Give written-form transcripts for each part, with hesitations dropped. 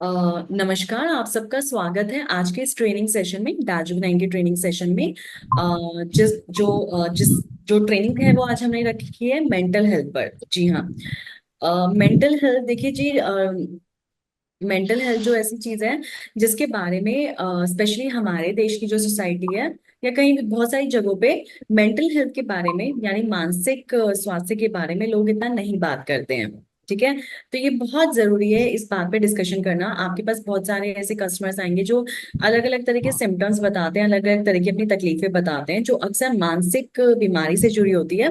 नमस्कार। आप सबका स्वागत है आज के इस ट्रेनिंग सेशन में, दाजू नाइन के ट्रेनिंग सेशन में। जिस जो ट्रेनिंग है वो आज हमने रखी है मेंटल हेल्थ पर। जी हाँ। मेंटल हेल्थ देखिए जी। मेंटल हेल्थ जो ऐसी चीज है जिसके बारे में स्पेशली हमारे देश की जो सोसाइटी है या कहीं भी बहुत सारी जगहों पे मेंटल हेल्थ के बारे में यानी मानसिक स्वास्थ्य के बारे में लोग इतना नहीं बात करते हैं। ठीक है। तो ये बहुत जरूरी है इस बात पे डिस्कशन करना। आपके पास बहुत सारे ऐसे कस्टमर्स आएंगे जो अलग अलग तरह के सिम्टम्स बताते हैं, अलग अलग तरह की अपनी तकलीफें बताते हैं जो अक्सर मानसिक बीमारी से जुड़ी होती है।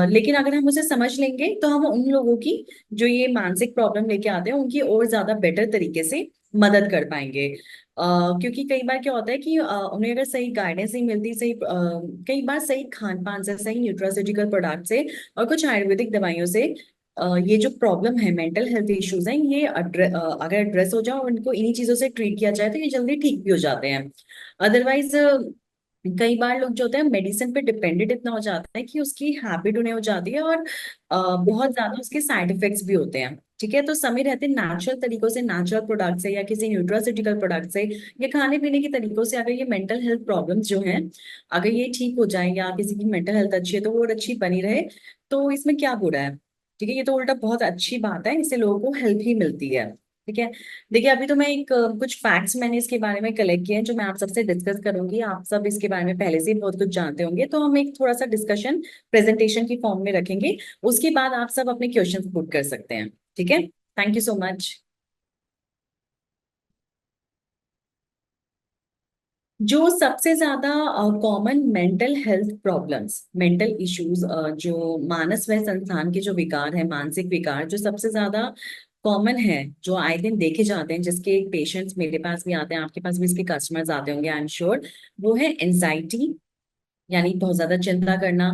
लेकिन अगर हम उसे समझ लेंगे तो हम उन लोगों की जो ये मानसिक प्रॉब्लम लेके आते हैं उनकी और ज्यादा बेटर तरीके से मदद कर पाएंगे। क्योंकि कई बार क्या होता है कि उन्हें अगर सही गाइडेंस नहीं मिलती, सही कई बार सही खान पान से, सही न्यूट्रास्यूटिकल प्रोडक्ट से और कुछ आयुर्वेदिक दवाइयों से ये जो प्रॉब्लम है, मेंटल हेल्थ इश्यूज हैं, ये अगर एड्रेस हो जाए और इनको इन्हीं चीजों से ट्रीट किया जाए तो ये जल्दी ठीक भी हो जाते हैं। अदरवाइज कई बार लोग जो होते हैं मेडिसिन पे डिपेंडेंट इतना हो जाता है कि उसकी हैबिट उन्हें हो जाती है और बहुत ज्यादा उसके साइड इफेक्ट्स भी होते हैं। ठीक है। तो समय रहते नेचुरल तरीकों से, नेचुरल प्रोडक्ट से या किसी न्यूट्रास्यूटिकल प्रोडक्ट से या खाने पीने के तरीकों से अगर ये मेंटल हेल्थ प्रॉब्लम्स जो हैं अगर ये ठीक हो जाए या किसी की मेंटल हेल्थ अच्छी है तो वो और अच्छी बनी रहे, तो इसमें क्या बुरा है। ठीक है। ये तो उल्टा बहुत अच्छी बात है, इससे लोगों को हेल्प ही मिलती है। ठीक है। देखिए अभी तो मैं कुछ फैक्ट्स मैंने इसके बारे में कलेक्ट किए हैं जो मैं आप सबसे डिस्कस करूंगी। आप सब इसके बारे में पहले से ही बहुत कुछ जानते होंगे, तो हम एक थोड़ा सा डिस्कशन प्रेजेंटेशन की फॉर्म में रखेंगे। उसके बाद आप सब अपने क्वेश्चंस पुट कर सकते हैं। ठीक है। Thank you so much. जो सबसे ज्यादा common mental health problems, mental issues, जो मानस व संस्थान के जो विकार है, मानसिक विकार जो सबसे ज्यादा कॉमन है, जो आए दिन देखे जाते हैं, जिसके पेशेंट्स मेरे पास भी आते हैं, आपके पास भी इसके कस्टमर्स आते होंगे आई एम श्योर, वो है एंजाइटी यानी बहुत ज्यादा चिंता करना,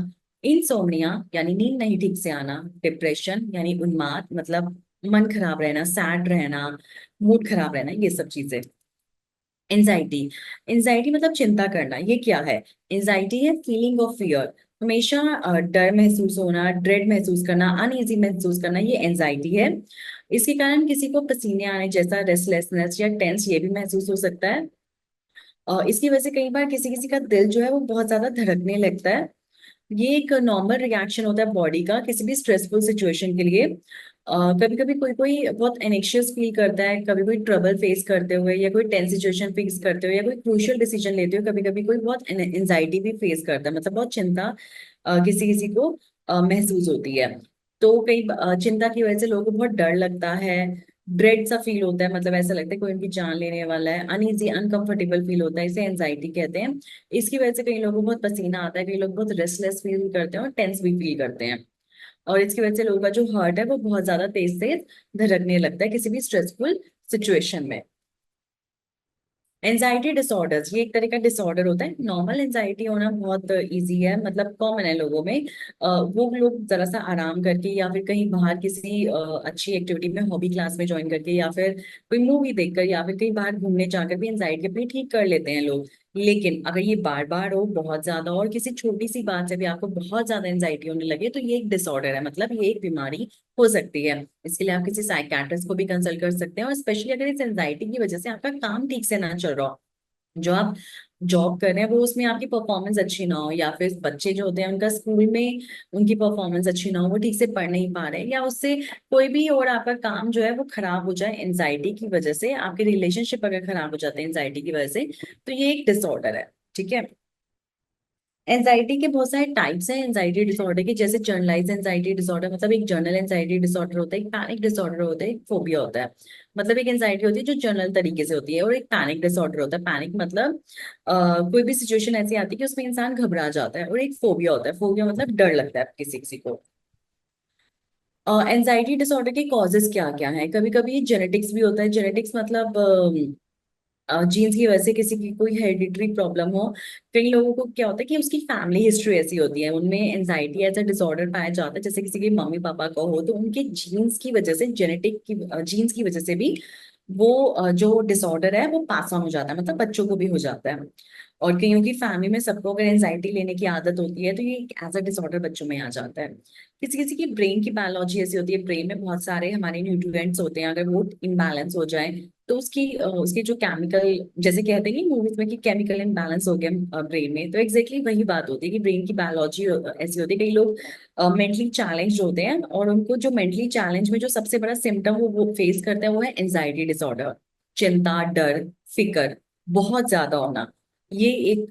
इंसोम्निया यानी नींद नहीं ठीक से आना, डिप्रेशन यानी उन्माद मतलब मन खराब रहना, सैड रहना, मूड खराब रहना, ये सब चीजें। एंजाइटी, एंजाइटी मतलब चिंता करना। ये क्या है? एंजाइटी है फीलिंग ऑफ फियर, हमेशा डर महसूस होना, ड्रेड महसूस करना, अनईजी महसूस करना, ये एंजाइटी है। इसके कारण किसी को पसीने आने जैसा, रेस्टलेसनेस या टेंस ये भी महसूस हो सकता है। इसकी वजह से कई बार किसी किसी का दिल जो है वो बहुत ज्यादा धड़कने लगता है। ये एक नॉर्मल रिएक्शन होता है बॉडी का किसी भी स्ट्रेसफुल सिचुएशन के लिए। कभी कभी कोई कोई बहुत एनेक्शियस फील करता है, कभी कोई ट्रबल फेस करते हुए या कोई टेंस सिचुएशन फेस करते हुए या कोई क्रूशियल डिसीजन लेते हुए, कभी कभी कोई बहुत एंजाइटी भी फेस करता है, मतलब बहुत चिंता किसी किसी को महसूस होती है। तो कई चिंता की वजह से लोगों को बहुत डर लगता है, ड्रेड सा फील होता है, मतलब ऐसा लगता है कोई उनकी जान लेने वाला है, अनईजी अनकंफर्टेबल फील होता है, इसे एंजाइटी कहते हैं। इसकी वजह से कई लोगों को बहुत पसीना आता है, कई लोग बहुत रेस्टलेस फील करते हैं और टेंस भी फील करते हैं। और इसकी वजह से लोगों का जो हार्ट है वो बहुत ज्यादा तेज से धड़कने लगता है किसी भी स्ट्रेसफुल सिचुएशन में। एंजाइटी डिसऑर्डर्स, ये एक तरह का डिसऑर्डर होता है। नॉर्मल एंजाइटी होना बहुत इजी है, मतलब कॉमन है लोगों में। वो लोग जरा सा आराम करके या फिर कहीं बाहर किसी अच्छी एक्टिविटी में, हॉबी क्लास में ज्वाइन करके या फिर कोई मूवी देखकर या फिर कहीं बाहर घूमने जाकर भी एंजाइटी अपनी ठीक कर लेते हैं लोग। लेकिन अगर ये बार बार हो बहुत ज्यादा और किसी छोटी सी बात से भी आपको बहुत ज्यादा एंजाइटी होने लगे तो ये एक डिसऑर्डर है, मतलब ये एक बीमारी हो सकती है। इसके लिए आप किसी साइकियाट्रिस्ट को भी कंसल्ट कर सकते हैं। और स्पेशली अगर इस एंजाइटी की वजह से आपका काम ठीक से ना चल रहा हो, जो आप जॉब कर रहे हैं वो उसमें आपकी परफॉर्मेंस अच्छी ना हो, या फिर बच्चे जो होते हैं उनका स्कूल में उनकी परफॉर्मेंस अच्छी ना हो, वो ठीक से पढ़ नहीं पा रहे, या उससे कोई भी और आपका काम जो है वो खराब हो जाए एंजाइटी की वजह से, आपके रिलेशनशिप अगर खराब हो जाते हैं एंजाइटी की वजह से, तो ये एक डिसऑर्डर है। ठीक है। एंजाइटी के बहुत सारे टाइप्स हैं एंजाइटी डिसऑर्डर के, जैसे जनरलाइज एंजाइटी डिसऑर्डर, मतलब एक जनरल एंजाइटी डिसऑर्डर होता है, एक पैनिक डिसऑर्डर होता है, एक फोबिया होता है। मतलब एक एंजाइटी होती है जो जनरल तरीके से होती है, और एक पैनिक डिसऑर्डर होता है। पैनिक मतलब कोई भी सिचुएशन ऐसी आती है कि उसमें इंसान घबरा जाता है। और एक फोबिया होता है, फोबिया मतलब डर लगता है किसी किसी को। एंजाइटी डिसऑर्डर के कॉजेस क्या क्या हैं? कभी कभी जेनेटिक्स भी होता है। जेनेटिक्स मतलब जीन्स की वजह से किसी की कोई हेरिडिटरी प्रॉब्लम हो। कई लोगों को क्या होता है कि उसकी फैमिली हिस्ट्री ऐसी होती है, उनमें एंजाइटी एज अ डिसऑर्डर पाया जाता है, जैसे किसी के मम्मी पापा का हो, तो उनके जीन्स की वजह से, जेनेटिक की जीन्स की वजह से भी वो जो डिसऑर्डर है वो पास ऑन हो जाता है, मतलब बच्चों को भी हो जाता है। और कईयों की फैमिली में सबको अगर एंजाइटी लेने की आदत होती है तो ये एज अ डिसऑर्डर बच्चों में आ जाता है। किसी किसी की ब्रेन की बायोलॉजी ऐसी होती है, ब्रेन में बहुत सारे हमारे न्यूट्रिएंट्स होते हैं, अगर वो इम्बैलेंस हो जाए तो उसकी जो केमिकल, जैसे कहते हैं मूवीज में कि केमिकल इम्बैलेंस हो गया ब्रेन में, तो एग्जैक्टली वही बात होती है कि ब्रेन की बायोलॉजी ऐसी होती है। कई लोग मेंटली चैलेंज होते हैं और उनको जो मेंटली चैलेंज में जो सबसे बड़ा सिम्टम वो फेस करते हैं वो है एंजाइटी डिसऑर्डर। चिंता, डर, फिक्र बहुत ज्यादा होना, ये एक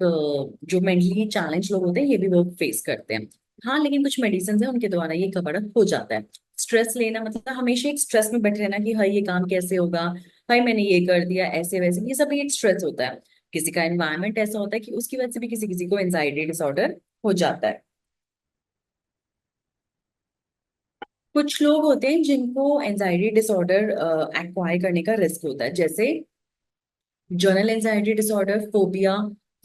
जो मेंटली चैलेंज लोग होते हैं ये भी वो फेस करते हैं। हाँ, लेकिन कुछ मेडिसिन है उनके द्वारा ये कवर अप हो जाता है। स्ट्रेस लेना मतलब हमेशा एक स्ट्रेस में बैठे रहना कि हाँ ये काम कैसे होगा, भाई मैंने ये कर दिया, ऐसे वैसे, ये सब एक स्ट्रेस होता है। किसी का एनवायरनमेंट ऐसा होता है कि उसकी वजह से भी किसी किसी को एंजाइटी डिसऑर्डर हो जाता है। कुछ लोग होते हैं जिनको एंजाइटी डिसऑर्डर एक्वायर करने का रिस्क होता है, जैसे जर्नल एंजाइटी डिसऑर्डर, फोबिया,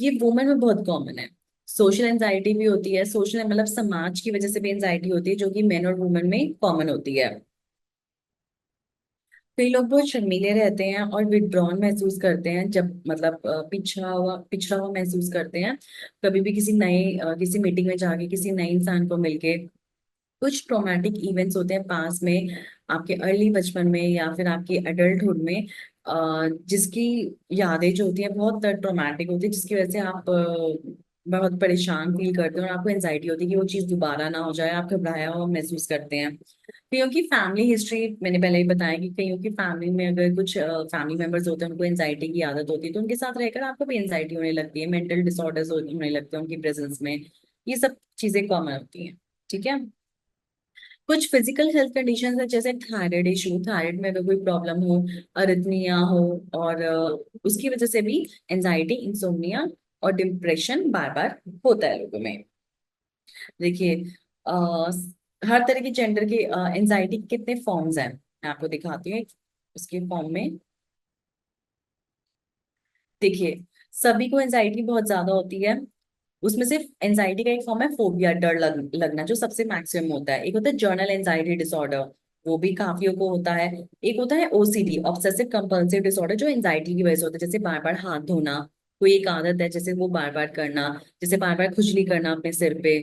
ये वुमेन में बहुत कॉमन है। सोशल एंजाइटी भी होती है, सोशल मतलब समाज की वजह से भी एंजाइटी होती है जो कि मेन और वुमेन में कॉमन होती है। कई लोग बहुत शर्मीले रहते हैं और विड्रॉन महसूस करते हैं, जब मतलब पिछड़ा हुआ महसूस करते हैं कभी भी किसी किसी मीटिंग में जाके किसी नए इंसान को मिलके। कुछ ट्रॉमेटिक इवेंट्स होते हैं पास में, आपके अर्ली बचपन में या फिर आपकी एडल्टहुड में, जिसकी यादें जो होती हैं बहुत ट्रॉमेटिक होती है, जिसकी वजह से आप बहुत परेशान फील करते हैं और आपको एंजाइटी होती है कि वो चीज़ दोबारा ना हो जाए, आप घबराया हुआ महसूस करते हैं। कईयों की फैमिली हिस्ट्री, मैंने पहले ही बताया कि कईयों की फैमिली में अगर कुछ फैमिली मेंबर्स होते हैं उनको एंजाइटी की आदत होती है, तो उनके साथ रहकर आपको भी एंजाइटी होने लगती है, मेंटल डिसऑर्डर्स होने लगते हैं उनकी प्रेजेंस में। ये सब चीजें कॉमन होती हैं। ठीक है। कुछ फिजिकल हेल्थ कंडीशंस है, जैसे थायराइड इशू, थायराइड में अगर कोई प्रॉब्लम हो, अरिथमिया हो, और उसकी वजह से भी एंजाइटी, इंसोम्निया और डिप्रेशन बार बार होता है लोगों में। देखिए, अ, हर तरह की जेंडर के एंजाइटी के कितने फॉर्म्स हैं मैं आपको दिखाती हूँ उसके फॉर्म में। देखिए, सभी को एंजाइटी बहुत ज्यादा होती है, उसमें सिर्फ एंजाइटी का एक फॉर्म है फोबिया, लगना, जो सबसे मैक्सिमम होता है। एक होता है जर्नल एंजाइटी डिसऑर्डर, वो भी काफियों को होता है। एक होता है ओसीडी, ऑब्सेसिव कंपल्सिव डिसऑर्डर, जो एंजाइटी की वजह से होता है, जैसे बार बार हाथ धोना, कोई एक आदत है जैसे वो बार बार करना, जैसे बार बार खुजली करना अपने सिर पे,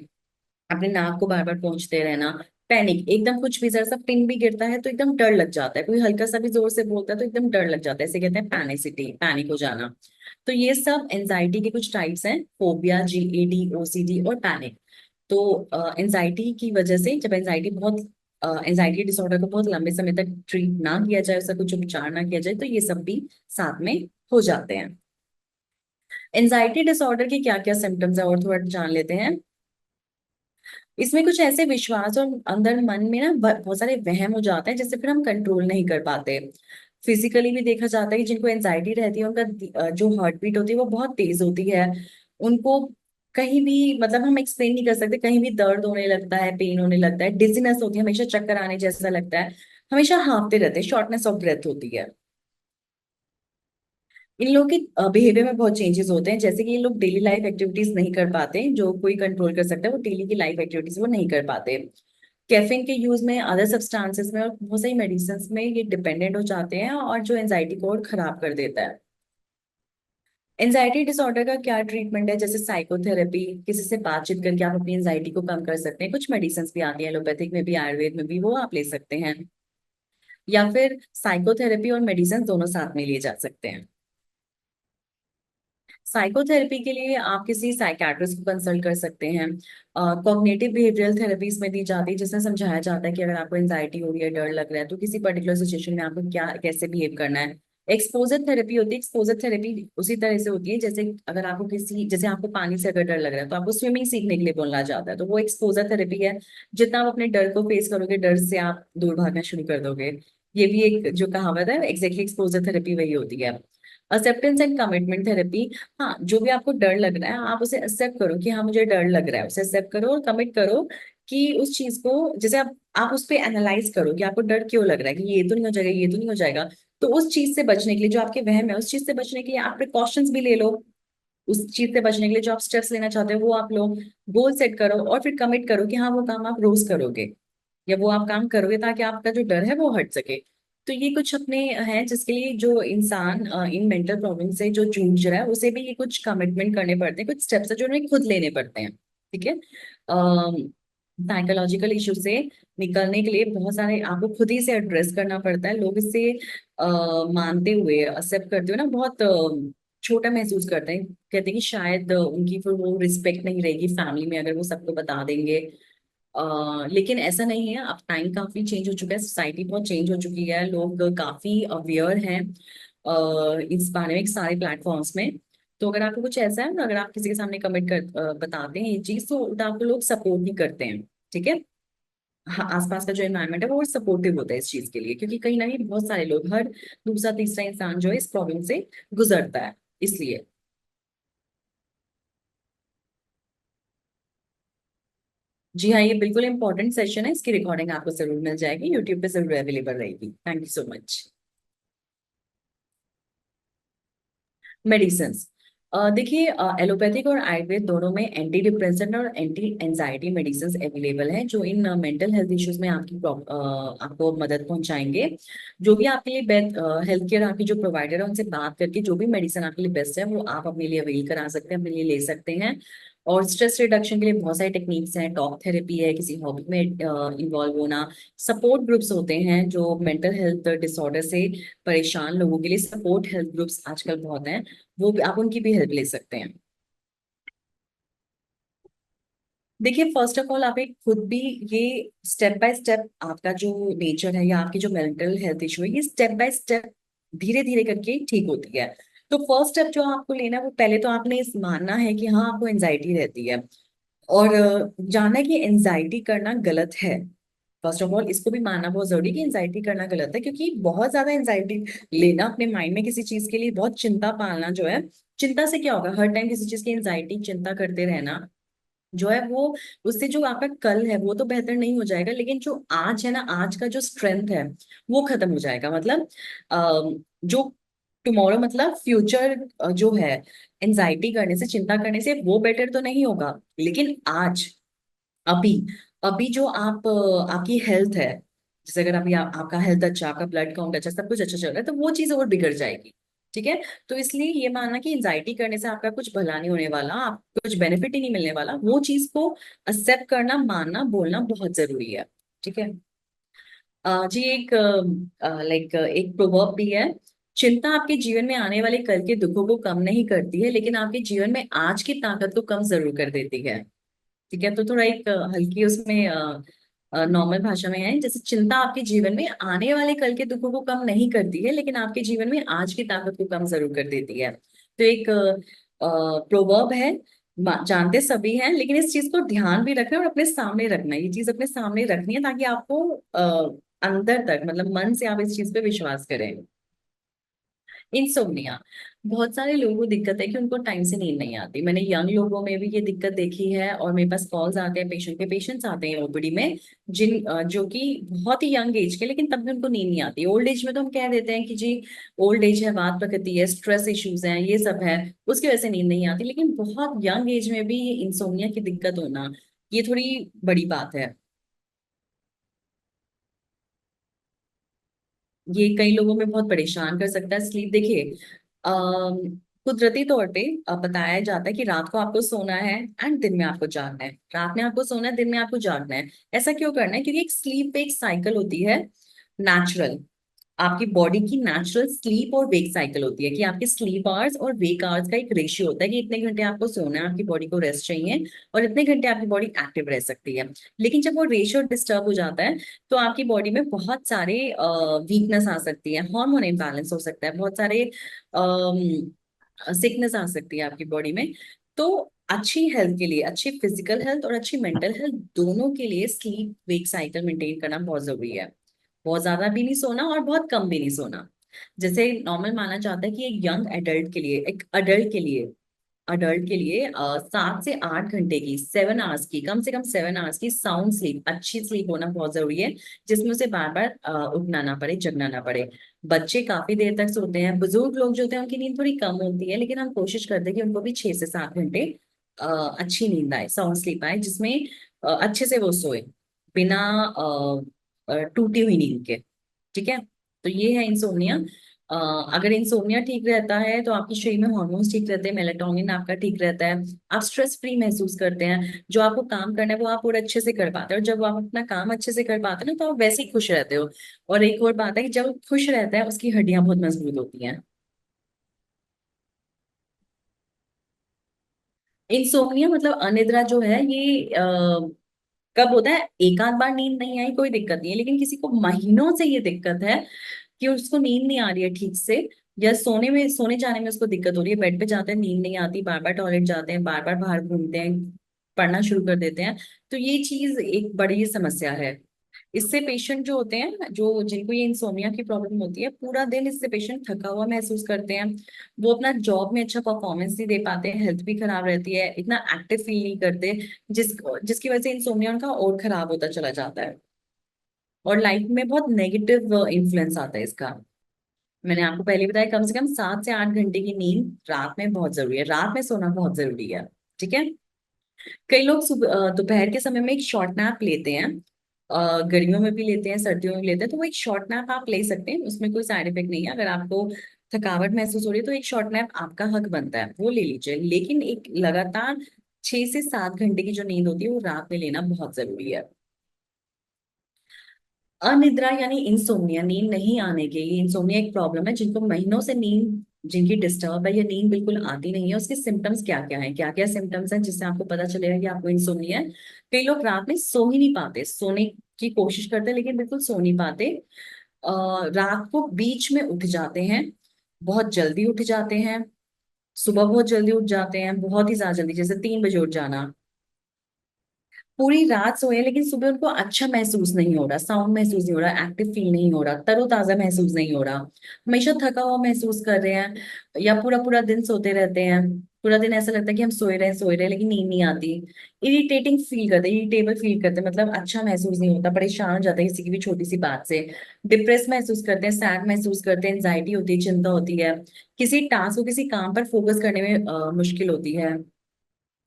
अपने नाक को बार बार पोंछते रहना। पैनिक, एकदम कुछ भी जरा सा पिन भी गिरता है तो एकदम डर लग जाता है, कोई हल्का सा भी जोर से बोलता है तो एकदम डर लग जाता है, इसे कहते हैं पैनिसिटी, पैनिक हो जाना। तो ये सब एंजाइटी के कुछ टाइप्स हैं, फोबिया, जीएडी, ओसीडी और पैनिक। तो एंजाइटी की वजह से जब एंजाइटी डिसऑर्डर को बहुत लंबे समय तक ट्रीट ना किया जाए, उसका कुछ उपचार ना किया जाए, तो ये सब भी साथ में हो जाते हैं। एंजाइटी डिसऑर्डर के क्या क्या सिम्टम्स है और थोड़ा जान लेते हैं। इसमें कुछ ऐसे विश्वास और अंदर मन में ना बहुत सारे वहम हो जाते हैं जिससे फिर हम कंट्रोल नहीं कर पाते। फिजिकली भी देखा जाता है कि जिनको एंजाइटी रहती है उनका जो हार्ट बीट होती है वो बहुत तेज होती है। उनको कहीं भी मतलब हम एक्सप्लेन नहीं कर सकते, कहीं भी दर्द होने लगता है, पेन होने लगता है, डिजीनेस होती है, हमेशा चक्कर आने जैसा लगता है, हमेशा हाँफते रहते हैं, शॉर्टनेस ऑफ ब्रेथ होती है। इन लोगों के बिहेवियर में बहुत चेंजेस होते हैं, जैसे कि ये लोग डेली लाइफ एक्टिविटीज नहीं कर पाते, जो कोई कंट्रोल कर सकता है वो डेली की लाइफ एक्टिविटीज वो नहीं कर पाते। कैफीन के यूज में, अदर सब्सटेंसेस में और बहुत सारी मेडिसिन में ये डिपेंडेंट हो जाते हैं, और जो एंजाइटी को और खराब कर देता है। एंजाइटी डिसऑर्डर का क्या ट्रीटमेंट है, जैसे साइकोथेरेपी, किसी से बातचीत करके आप अपनी एंजाइटी को कम कर सकते हैं। कुछ मेडिसिन भी आती है, एलोपैथिक में भी, आयुर्वेद में भी, वो आप ले सकते हैं। या फिर साइकोथेरेपी और मेडिसिन दोनों साथ में लिए जा सकते हैं। साइकोथेरेपी के लिए आप किसी साइकेट्रिस्ट को कंसल्ट कर सकते हैं। कॉग्निटिव बिहेवियरल थेरेपीज में दी जाती है, जिसमें समझाया जाता है कि अगर आपको एंजाइटी हो रही है, डर लग रहा है, तो किसी पर्टिकुलर सिचुएशन में आपको क्या कैसे बिहेव करना है। एक्सपोजर थेरेपी होती है, एक्सपोजर थेरेपी उसी तरह से होती है जैसे अगर आपको जैसे आपको पानी से अगर डर लग रहा है तो आपको स्विमिंग सीखने के लिए बोलना जाता है, तो वो एक्सपोजर थेरेपी है। जितना आप अपने डर को फेस करोगे, डर से आप दूर भागना शुरू कर दोगे। ये भी एक जो कहावत है, एग्जैक्टली एक्सपोजर थेरेपी वही होती है। एक्सेप्टेंस एंड कमिटमेंट थेरेपी, हाँ, जो भी आपको डर लग रहा है आप उसे एक्सेप्ट करो कि हाँ मुझे डर लग रहा है, उसे एक्सेप्ट करो और कमिट करो कि उस चीज को, जैसे आप उस पे एनालाइज करो कि आपको डर क्यों लग रहा है, कि ये तो नहीं हो जाएगा, ये तो नहीं हो जाएगा। तो उस चीज से बचने के लिए, जो आपके वहम है उस चीज से बचने के लिए आप प्रिकॉशंस भी ले लो। उस चीज से बचने के लिए जो आप स्टेप्स लेना चाहते हो वो आप लो। गोल सेट करो और फिर कमिट करो कि हाँ वो काम आप रोज करोगे, या वो आप काम करोगे ताकि आपका जो डर है वो हट सके। तो ये कुछ अपने हैं जिसके लिए जो इंसान इन मेंटल प्रॉब्लम से जो जूझ रहा है उसे भी ये कुछ कमिटमेंट करने पड़ते हैं, कुछ स्टेप्स है जो उन्हें खुद लेने पड़ते हैं। ठीक है। साइकोलॉजिकल इशू से निकलने के लिए बहुत सारे आपको खुद ही से एड्रेस करना पड़ता है। लोग इसे मानते हुए एक्सेप्ट करते हुए ना बहुत छोटा महसूस करते हैं, कहते हैं कि शायद उनकी फिर वो रिस्पेक्ट नहीं रहेगी फैमिली में अगर वो सबको बता देंगे। लेकिन ऐसा नहीं है, अब टाइम काफी चेंज हो चुका है, सोसाइटी बहुत चेंज हो चुकी है, लोग काफी अवेयर हैं इस बारे में सारे प्लेटफॉर्म्स में। तो अगर आपको कुछ ऐसा है ना, अगर आप किसी के सामने कमेंट कर बताते हैं ये चीज, तो उल्टा आपको लोग सपोर्ट नहीं करते हैं। ठीक है। हाँ, आसपास का जो एनवायरनमेंट है वो सपोर्टिव होता है इस चीज के लिए, क्योंकि कहीं ना कहीं बहुत सारे लोग, हर दूसरा तीसरा इंसान जो है इस प्रॉब्लम से गुजरता है, इसलिए। जी हाँ, ये बिल्कुल इंपॉर्टेंट सेशन है, इसकी रिकॉर्डिंग आपको जरूर मिल जाएगी, यूट्यूब पे जरूर अवेलेबल रहेगी। Thank you so much. Medicine, देखिए, एलोपैथिक और आयुर्वेद दोनों में एंटी डिप्रेसेंट और एंटी एंजाइटी मेडिसिन अवेलेबल हैं जो इन मेंटल हेल्थ इश्यूज में आपको मदद पहुंचाएंगे। जो भी आपके लिए बेस्ट हेल्थ केयर आपकी जो प्रोवाइडर है उनसे बात करके जो भी मेडिसिन आपके लिए बेस्ट है वो आप अपने लिए अवेल करा सकते हैं, अपने लिए ले सकते हैं। और स्ट्रेस रिडक्शन के लिए बहुत सारी टेक्निक्स हैं, टॉक थेरेपी है, किसी हॉबी में इन्वॉल्व होना, सपोर्ट ग्रुप्स होते हैं जो मेंटल हेल्थ डिसऑर्डर से परेशान लोगों के लिए सपोर्ट हेल्थ ग्रुप्स आजकल बहुत हैं, वो भी आप उनकी भी हेल्प ले सकते हैं। देखिए, फर्स्ट ऑफ ऑल आप एक खुद भी ये स्टेप बाय स्टेप आपका जो नेचर है या आपकी जो मेंटल हेल्थ इशू है ये स्टेप बाय स्टेप धीरे धीरे करके ठीक होती है। तो फर्स्ट स्टेप जो आपको लेना है वो पहले तो आपने इस मानना है कि हाँ आपको एंजाइटी रहती है, और जानना है कि एंजाइटी करना गलत है। फर्स्ट ऑफ ऑल इसको भी मानना बहुत जरूरी है कि एंजाइटी करना गलत है, क्योंकि बहुत ज्यादा एंजाइटी लेना अपने माइंड में किसी चीज के लिए, बहुत चिंता पालना जो है, चिंता से क्या होगा, हर टाइम किसी चीज की एंजाइटी चिंता करते रहना जो है वो, उससे जो आपका कल है वो तो बेहतर नहीं हो जाएगा, लेकिन जो आज है ना, आज का जो स्ट्रेंथ है वो खत्म हो जाएगा। मतलब जो टुमारो मतलब फ्यूचर जो है, एंजाइटी करने से, चिंता करने से वो बेटर तो नहीं होगा, लेकिन आज, अभी, अभी जो आपकी हेल्थ है, जैसे अगर अभी आपका हेल्थ अच्छा, आपका ब्लड काउंट अच्छा, सब कुछ अच्छा चल रहा है, तो वो चीज और बिगड़ जाएगी। ठीक है। तो इसलिए ये मानना कि एंजाइटी करने से आपका कुछ भला नहीं होने वाला, आपको कुछ बेनिफिट ही नहीं मिलने वाला, वो चीज को एक्सेप्ट करना, मानना, बोलना बहुत जरूरी है। ठीक है। जी, एक लाइक एक प्रोवर्ब भी है, चिंता आपके जीवन में आने वाले कल के दुखों को कम नहीं करती है, लेकिन आपके जीवन में आज की ताकत को कम जरूर कर देती है। ठीक है। तो थोड़ा एक हल्की उसमें नॉर्मल भाषा में है, जैसे चिंता आपके जीवन में आने वाले कल के दुखों को कम नहीं करती है, लेकिन आपके जीवन में आज की ताकत को कम जरूर कर देती है। तो एक प्रोवर्ब है, जानते सभी हैं, लेकिन इस चीज को ध्यान भी रखना है और अपने सामने रखना है, ये चीज अपने सामने रखनी है ताकि आपको अंदर तक, मतलब मन से आप इस चीज पे विश्वास करें। इंसोम्निया, बहुत सारे लोगों को दिक्कत है कि उनको टाइम से नींद नहीं आती। मैंने यंग लोगों में भी ये दिक्कत देखी है, और मेरे पास कॉल्स आते हैं, पेशेंट्स आते हैं ओपीडी में, जो कि बहुत ही यंग एज के, लेकिन तब भी उनको नींद नहीं आती। ओल्ड एज में तो हम कह देते हैं कि जी ओल्ड एज है, बात प्रकृति है, स्ट्रेस इश्यूज हैं, ये सब है, उसकी वजह से नींद नहीं आती, लेकिन बहुत यंग एज में भी इंसोम्निया की दिक्कत होना, ये थोड़ी बड़ी बात है। ये कई लोगों में बहुत परेशान कर सकता है स्लीप। देखिए, कुदरती तौर पे बताया जाता है कि रात को आपको सोना है एंड दिन में आपको जागना है, रात में आपको सोना है, दिन में आपको जागना है। ऐसा क्यों करना है? क्योंकि एक स्लीप पे एक साइकिल होती है नेचुरल, आपकी बॉडी की नेचुरल स्लीप और वेक साइकिल होती है, कि आपके स्लीप आवर्स और वेक आवर्स का एक रेशियो होता है कि इतने घंटे आपको सोना है, आपकी बॉडी को रेस्ट चाहिए, और इतने घंटे आपकी बॉडी एक्टिव रह सकती है। लेकिन जब वो रेशियो डिस्टर्ब हो जाता है तो आपकी बॉडी में बहुत सारे वीकनेस आ सकती है, हार्मोन इम्बैलेंस हो सकता है, बहुत सारे सिकनेस आ सकती है आपकी बॉडी में। तो अच्छी हेल्थ के लिए, अच्छी फिजिकल हेल्थ और अच्छी मेंटल हेल्थ दोनों के लिए स्लीप वेक साइकिल मेंटेन करना बहुत जरूरी है। बहुत ज्यादा भी नहीं सोना और बहुत कम भी नहीं सोना। जैसे नॉर्मल माना जाता है कि एक यंग एडल्ट के लिए, एक अडल्ट के लिए 7 से 8 घंटे की, 7 आवर्स की, कम से कम 7 आवर्स की साउंड स्लीप, अच्छी स्लीप होना बहुत जरूरी है, जिसमें उसे बार बार उठना ना पड़े, जगना ना पड़े। बच्चे काफी देर तक सोते हैं, बुजुर्ग लोग जो होते हैं उनकी नींद थोड़ी कम होती है, लेकिन हम कोशिश करते हैं कि उनको भी 6 से 7 घंटे अच्छी नींद आए, साउंड स्लीप आए, जिसमें अच्छे से वो सोए, बिना टूटी हुई नींद के। ठीक है। तो ये है इंसोम्निया। अगर इंसोम्निया ठीक रहता है तो आपके शरीर में हार्मोन्स ठीक रहते हैं, मेलेटोनिन आपका ठीक रहता है, आप स्ट्रेस फ्री महसूस करते हैं, जो आपको काम करना है वो आप और अच्छे से कर पाते हैं, और जब आप अपना काम अच्छे से कर पाते हैं ना तो आप वैसे ही खुश रहते हो। और एक और बात है कि जब वो खुश रहता है उसकी हड्डियां बहुत मजबूत होती हैं। इंसोम्निया मतलब अनिद्रा जो है ये कब होता है? एक आध बार नींद नहीं आई कोई दिक्कत नहीं है, लेकिन किसी को महीनों से ये दिक्कत है कि उसको नींद नहीं आ रही है ठीक से, या सोने जाने में उसको दिक्कत हो रही है, बेड पे जाते हैं नींद नहीं आती, बार बार टॉयलेट जाते हैं, बार बार बाहर घूमते हैं, पढ़ना शुरू कर देते हैं, तो ये चीज एक बड़ी समस्या है। इससे पेशेंट जो होते हैं, जो जिनको ये इंसोमिया की प्रॉब्लम होती है, पूरा दिन इससे पेशेंट थका हुआ महसूस करते हैं, वो अपना जॉब में अच्छा परफॉर्मेंस नहीं दे पाते, हेल्थ भी खराब रहती है, इतना एक्टिव फील नहीं करते, जिसकी वजह से इंसोमिया उनका और खराब होता चला जाता है, और लाइफ में बहुत नेगेटिव इन्फ्लुएंस आता है इसका। मैंने आपको पहले बताया, कम से कम 7 से 8 घंटे की नींद रात में बहुत जरूरी है, रात में सोना बहुत जरूरी है। ठीक है। कई लोग दोपहर के समय में एक शॉर्ट नैप लेते हैं, गर्मियों में भी लेते हैं, सर्दियों में भी लेते हैं, तो वो एक शॉर्ट नैप आप ले सकते हैं, उसमें कोई साइड इफेक्ट नहीं है। अगर आपको थकावट महसूस हो रही है तो एक शॉर्ट नैप आपका हक बनता है, वो ले लीजिए, लेकिन एक लगातार 6 से 7 घंटे की जो नींद होती है वो रात में लेना बहुत जरूरी है। अनिद्रा यानी इंसोम्निया, नींद नहीं आने के, ये इंसोम्निया एक प्रॉब्लम है जिनको महीनों से नींद, जिनकी डिस्टर्ब है या नींद बिल्कुल आती नहीं है, उसके सिम्टम्स क्या क्या हैं, क्या क्या सिम्टम्स हैं जिससे आपको पता चलेगा कि आपको इंसोम्निया है। कई लोग रात में सो ही नहीं पाते, सोने की कोशिश करते हैं लेकिन बिल्कुल सो नहीं पाते, रात को बीच में उठ जाते हैं, बहुत जल्दी उठ जाते हैं, सुबह बहुत जल्दी उठ जाते हैं, बहुत ही ज्यादा जल्दी, जैसे 3 बजे उठ जाना, पूरी रात सोए लेकिन सुबह उनको अच्छा महसूस नहीं हो रहा, साउंड महसूस नहीं हो रहा, एक्टिव फील नहीं हो रहा, तरोताजा महसूस नहीं हो रहा, हमेशा थका हुआ महसूस कर रहे हैं, या पूरा पूरा दिन सोते रहते हैं, पूरा दिन ऐसा लगता है कि हम सोए रहे लेकिन नींद नहीं आती, इरिटेटिंग फील करते हैं, इरिटेबल फील करते हैं, मतलब अच्छा महसूस नहीं होता, परेशान हो जाते हैं किसी की भी छोटी सी बात से, डिप्रेस महसूस करते हैं, सैड महसूस करते हैं, एंजाइटी होती है, चिंता होती है, किसी टास्क को किसी काम पर फोकस करने में मुश्किल होती है,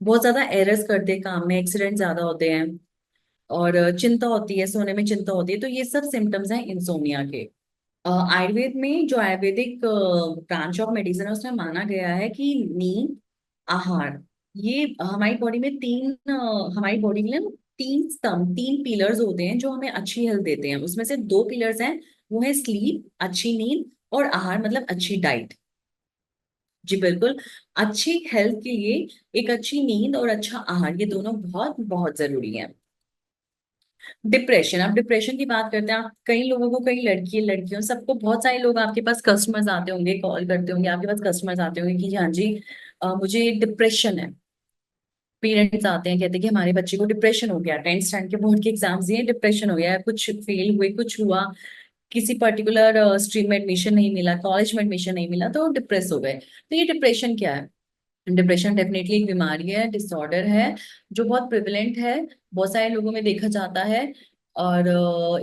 बहुत ज्यादा एरर्स करते हैं काम में, एक्सीडेंट ज्यादा होते हैं, और चिंता होती है, सोने में चिंता होती है, तो ये सब सिम्टम्स हैं इंसोमिया के। आयुर्वेद में जो आयुर्वेदिक ब्रांच ऑफ मेडिसिन है उसमें माना गया है कि नींद, आहार, ये हमारी बॉडी में हमारी बॉडी में ना 3 स्तंभ, 3 पिलर्स होते हैं जो हमें अच्छी हेल्थ देते हैं, उसमें से 2 पिलर्स हैं, वो है स्लीप, अच्छी नींद, और आहार मतलब अच्छी डाइट। जी बिल्कुल। अच्छी हेल्थ के लिए एक अच्छी नींद और अच्छा आहार, ये दोनों बहुत बहुत जरूरी है। डिप्रेशन, अब डिप्रेशन की बात करते हैं, आप कई लोगों को, कई लड़की लड़कियों सबको, बहुत सारे लोग आपके पास कस्टमर्स आते होंगे, कॉल करते होंगे, आपके पास कस्टमर्स आते होंगे कि हाँ जी मुझे डिप्रेशन है। पेरेंट्स आते हैं कहते हैं कि हमारे बच्चे को डिप्रेशन हो गया, 10th स्टैंडर्ड के बोर्ड के एग्जाम्स दिए, डिप्रेशन हो गया, कुछ फेल हुए, कुछ हुआ, किसी पर्टिकुलर स्ट्रीम में एडमिशन नहीं मिला, कॉलेज में एडमिशन नहीं मिला, तो डिप्रेस हो गए। तो ये डिप्रेशन क्या है? डिप्रेशन डेफिनेटली एक बीमारी है, डिसऑर्डर है, जो बहुत प्रिविलेंट है, बहुत सारे लोगों में देखा जाता है। और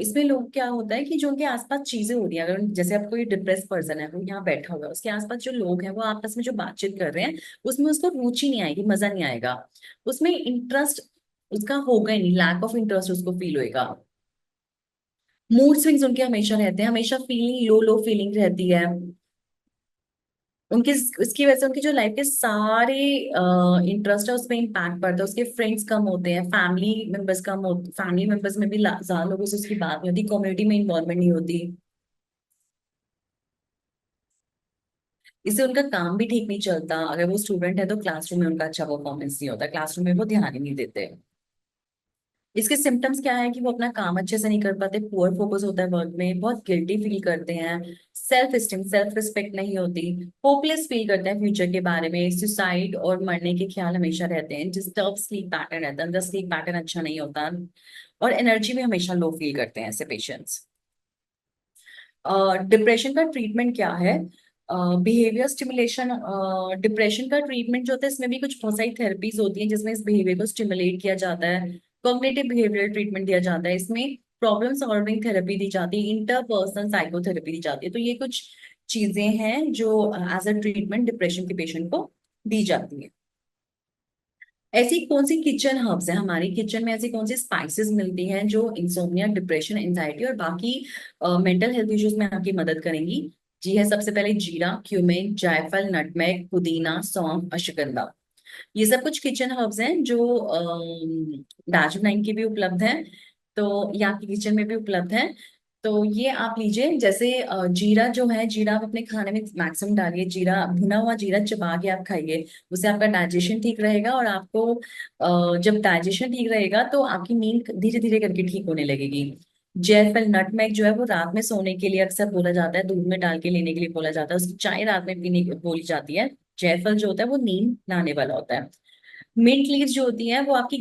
इसमें लोग क्या होता है कि जो उनके आसपास चीजें हो रही हैं, अगर जैसे अब कोई डिप्रेस पर्सन है, वो यहाँ बैठा हुआ है, उसके आसपास जो लोग हैं वो आपस में जो बातचीत कर रहे हैं, उसमें उसको रुचि नहीं आएगी, मजा नहीं आएगा, उसमें इंटरेस्ट उसका होगा ही नहीं, लैक ऑफ इंटरेस्ट उसको फील होएगा। मूड स्विंग्स उनके हमेशा रहते हैं, हमेशा फीलिंग लो लो फीलिंग रहती है उनकी, इसकी वजह से उनकी जो लाइफ के सारे इंटरेस्ट है उसमें इम्पैक्ट पड़ता है, उसके फ्रेंड्स कम होते हैं, फैमिली मेंबर्स कम होते, फैमिली मेंबर्स में भी ज्यादा लोगों से उसकी बात नहीं होती, कम्युनिटी में इन्वॉल्वमेंट नहीं होती, इससे उनका काम भी ठीक नहीं चलता, अगर वो स्टूडेंट है तो क्लासरूम में उनका अच्छा परफॉर्मेंस नहीं होता, क्लासरूम में वो ध्यान ही नहीं देते। इसके सिम्टम्स क्या है कि वो अपना काम अच्छे से नहीं कर पाते, पुअर फोकस होता है वर्क में, बहुत गिल्टी फील करते हैं, सेल्फ स्टीम, सेल्फ रिस्पेक्ट नहीं होती, होपलेस फील करते हैं फ्यूचर के बारे में, सुसाइड और मरने के ख्याल हमेशा रहते हैं, डिस्टर्ब स्लीप पैटर्न रहता है, उनका स्लीप पैटर्न अच्छा नहीं होता, और एनर्जी भी हमेशा लो फील करते हैं ऐसे पेशेंट्स। डिप्रेशन का ट्रीटमेंट क्या है? बिहेवियर स्टिमुलेशन, डिप्रेशन का ट्रीटमेंट जो होता है इसमें भी कुछ बहुत सारी थेरेपीज होती हैं जिसमें इस बिहेवियर को स्टिमुलेट किया जाता है, कॉग्निटिव बिहेवियर ट्रीटमेंट दिया जाता है, इसमें प्रॉब्लम सॉल्विंग थेरेपी दी जाती है, इंटरपर्सनल साइकोथेरेपी दी जाती है, तो ये कुछ चीजें हैं जो एज अ ट्रीटमेंट डिप्रेशन के पेशेंट को दी जाती है। ऐसी कौन सी किचन हर्ब्स है हमारी किचन में, ऐसी कौन सी स्पाइसेस मिलती हैं जो इंसोम्निया, डिप्रेशन, एंजाइटी और बाकी मेंटल हेल्थ इश्यूज में आपकी मदद करेंगी? जी है, सबसे पहले जीरा, क्यूमिन, जायफल, नटमेग, पुदीना, सौंफ, अश्वगंधा। ये सब कुछ किचन हर्ब्स हैं जो दार्जिलिंग की भी उपलब्ध है, तो ये आपकी किचन में भी उपलब्ध है। तो ये आप लीजिए, जैसे जीरा जो है, जीरा आप अपने खाने में मैक्सिमम डालिए। जीरा, भुना हुआ जीरा चबा के आप खाइए, उससे आपका डाइजेशन ठीक रहेगा, और आपको जब डाइजेशन ठीक रहेगा तो आपकी नींद धीरे धीरे करके ठीक होने लगेगी। जयफल, नटमेग जो है वो रात में सोने के लिए अक्सर बोला जाता है, दूध में डाल के लेने के लिए बोला जाता है, उसकी चाय रात में पीने की बोली जाती है। जायफल जो होता है वो नींद लाने वाला होता है। मिंट लीव्स जो होती हैं वो आपकी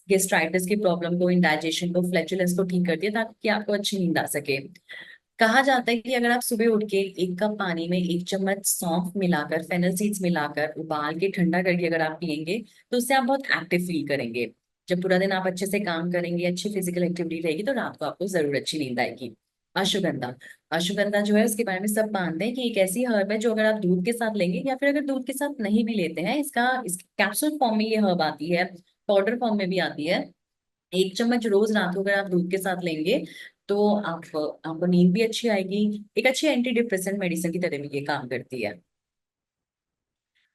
गेस्ट्राइटिस की प्रॉब्लम को, इंडाइजेशन को, फ्लैचुलेंस को ठीक करती है, ताकि आपको अच्छी नींद आ सके। कहा जाता है कि अगर आप सुबह उठ के 1 कप पानी में 1 चम्मच सौंफ मिलाकर, फेनल सीड्स मिलाकर उबाल के ठंडा करके अगर आप पियेंगे, तो उससे आप बहुत एक्टिव फील करेंगे। जब पूरा दिन आप अच्छे से काम करेंगे, अच्छी फिजिकल एक्टिविटी रहेगी, तो रात को आपको जरूर अच्छी नींद आएगी। अश्वगंधा, अश्वगंधा जो है उसके बारे में सब मानते हैं कि एक ऐसी हर्ब है जो अगर आप दूध के साथ लेंगे, या फिर अगर दूध के साथ नहीं भी लेते हैं, इसका इस कैप्सूल फॉर्म में ये हर्ब आती है, पाउडर फॉर्म में भी आती है। 1 चम्मच रोज रात को अगर आप दूध के साथ लेंगे, तो आपको नींद भी अच्छी आएगी। एक अच्छी एंटी डिप्रेसेंट मेडिसिन की तरह भी ये काम करती है।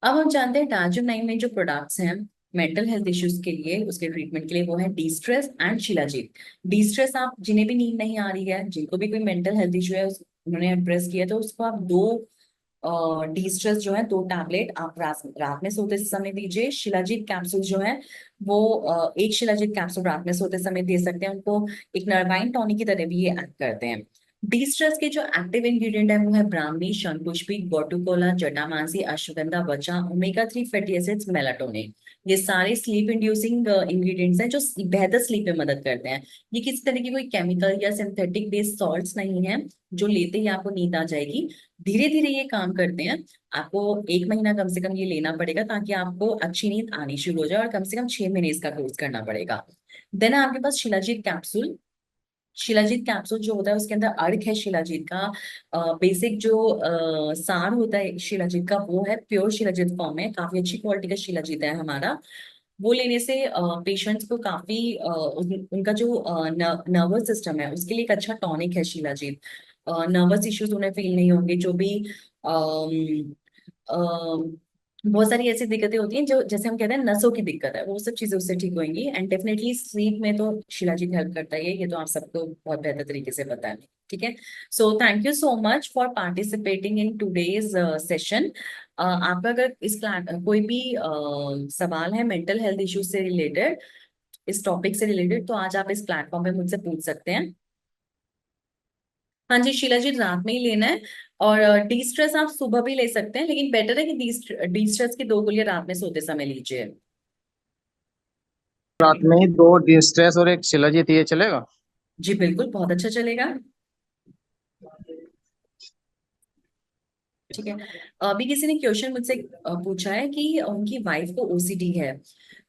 अब हम जानते हैं डार्जिलिंग में जो प्रोडक्ट्स हैं मेंटल हेल्थ इश्यूज के लिए, उसके ट्रीटमेंट के लिए, वो है D stress and shilajit. D stress, आप जिन्हें भी नींद नहीं आ रही है, जिनको भी कोई मेंटल हेल्थ इशू है, उन्होंने एड्रेस किया, तो उसको आप दो डी स्ट्रेस जो है 2 टैबलेट आप रात में सोते समय दीजिए। शिलाजीत कैप्सूल जो है वो 1 शिलाजीत कैप्सूल रात में सोते समय दे सकते हैं उनको। एक नरवाइन टॉनिक की तरह भी ये एक्ट करते हैं। डी स्ट्रेस के जो एक्टिव इंग्रेडिएंट है वो है ब्राह्मी, शंकुष्पी, गोटुकोला, जटामांसी, अश्वगंधा, वचा, ओमेगा 3 फैटी एसिड्स, मेलाटोनिन। ये सारे स्लीप इंड्यूसिंग इंग्रेडिएंट्स हैं जो बेहतर स्लीप में मदद करते हैं। ये किसी तरह की कोई केमिकल या सिंथेटिक बेस्ड सॉल्ट्स नहीं है जो लेते ही आपको नींद आ जाएगी। धीरे धीरे ये काम करते हैं। आपको 1 महीना कम से कम ये लेना पड़ेगा ताकि आपको अच्छी नींद आनी शुरू हो जाए, और कम से कम 6 महीने इसका कोर्स करना पड़ेगा। देन आपके पास शिलाजीत कैप्सूल। शिलाजीत कैप्सूल जो होता है उसके अंदर अर्क है शिलाजीत का। बेसिक जो सार होता है शिलाजीत का, वो है प्योर शिलाजीत फॉर्म है, काफी अच्छी क्वालिटी का शिलाजीत है हमारा। वो लेने से पेशेंट्स को काफी उनका जो नर्वस सिस्टम है उसके लिए एक अच्छा टॉनिक है शिलाजीत। नर्वस इश्यूज उन्हें फील नहीं होंगे, जो भी बहुत सारी ऐसी दिक्कतें होती हैं जो, जैसे हम कहते हैं नसों की दिक्कत है, वो सब चीजें उससे ठीक होंगी। एंड डेफिनेटली स्लीप में तो शिलाजीत हेल्प करता है, ये तो आप सबको बहुत बेहतर तरीके से पता है। ठीक है। So thank you so much for participating in today's session. आपका अगर इस कोई भी सवाल है मेंटल हेल्थ इश्यूज से रिलेटेड, इस टॉपिक से रिलेटेड, तो आज आप इस प्लेटफॉर्म पे मुझसे पूछ सकते हैं। हाँ जी, शीला जी, रात में ही लेना है। और डी स्ट्रेस आप सुबह भी ले सकते हैं, लेकिन बेटर है कि डी स्ट्रेस की 2 गोलियां रात में सोते समय लीजिए। रात में ही दो डिस्ट्रेस और एक शिलाजीत, ये चलेगा? जी बिल्कुल, बहुत अच्छा चलेगा। ठीक है। अभी किसी ने क्वेश्चन मुझसे पूछा है कि उनकी वाइफ को ओसीडी है।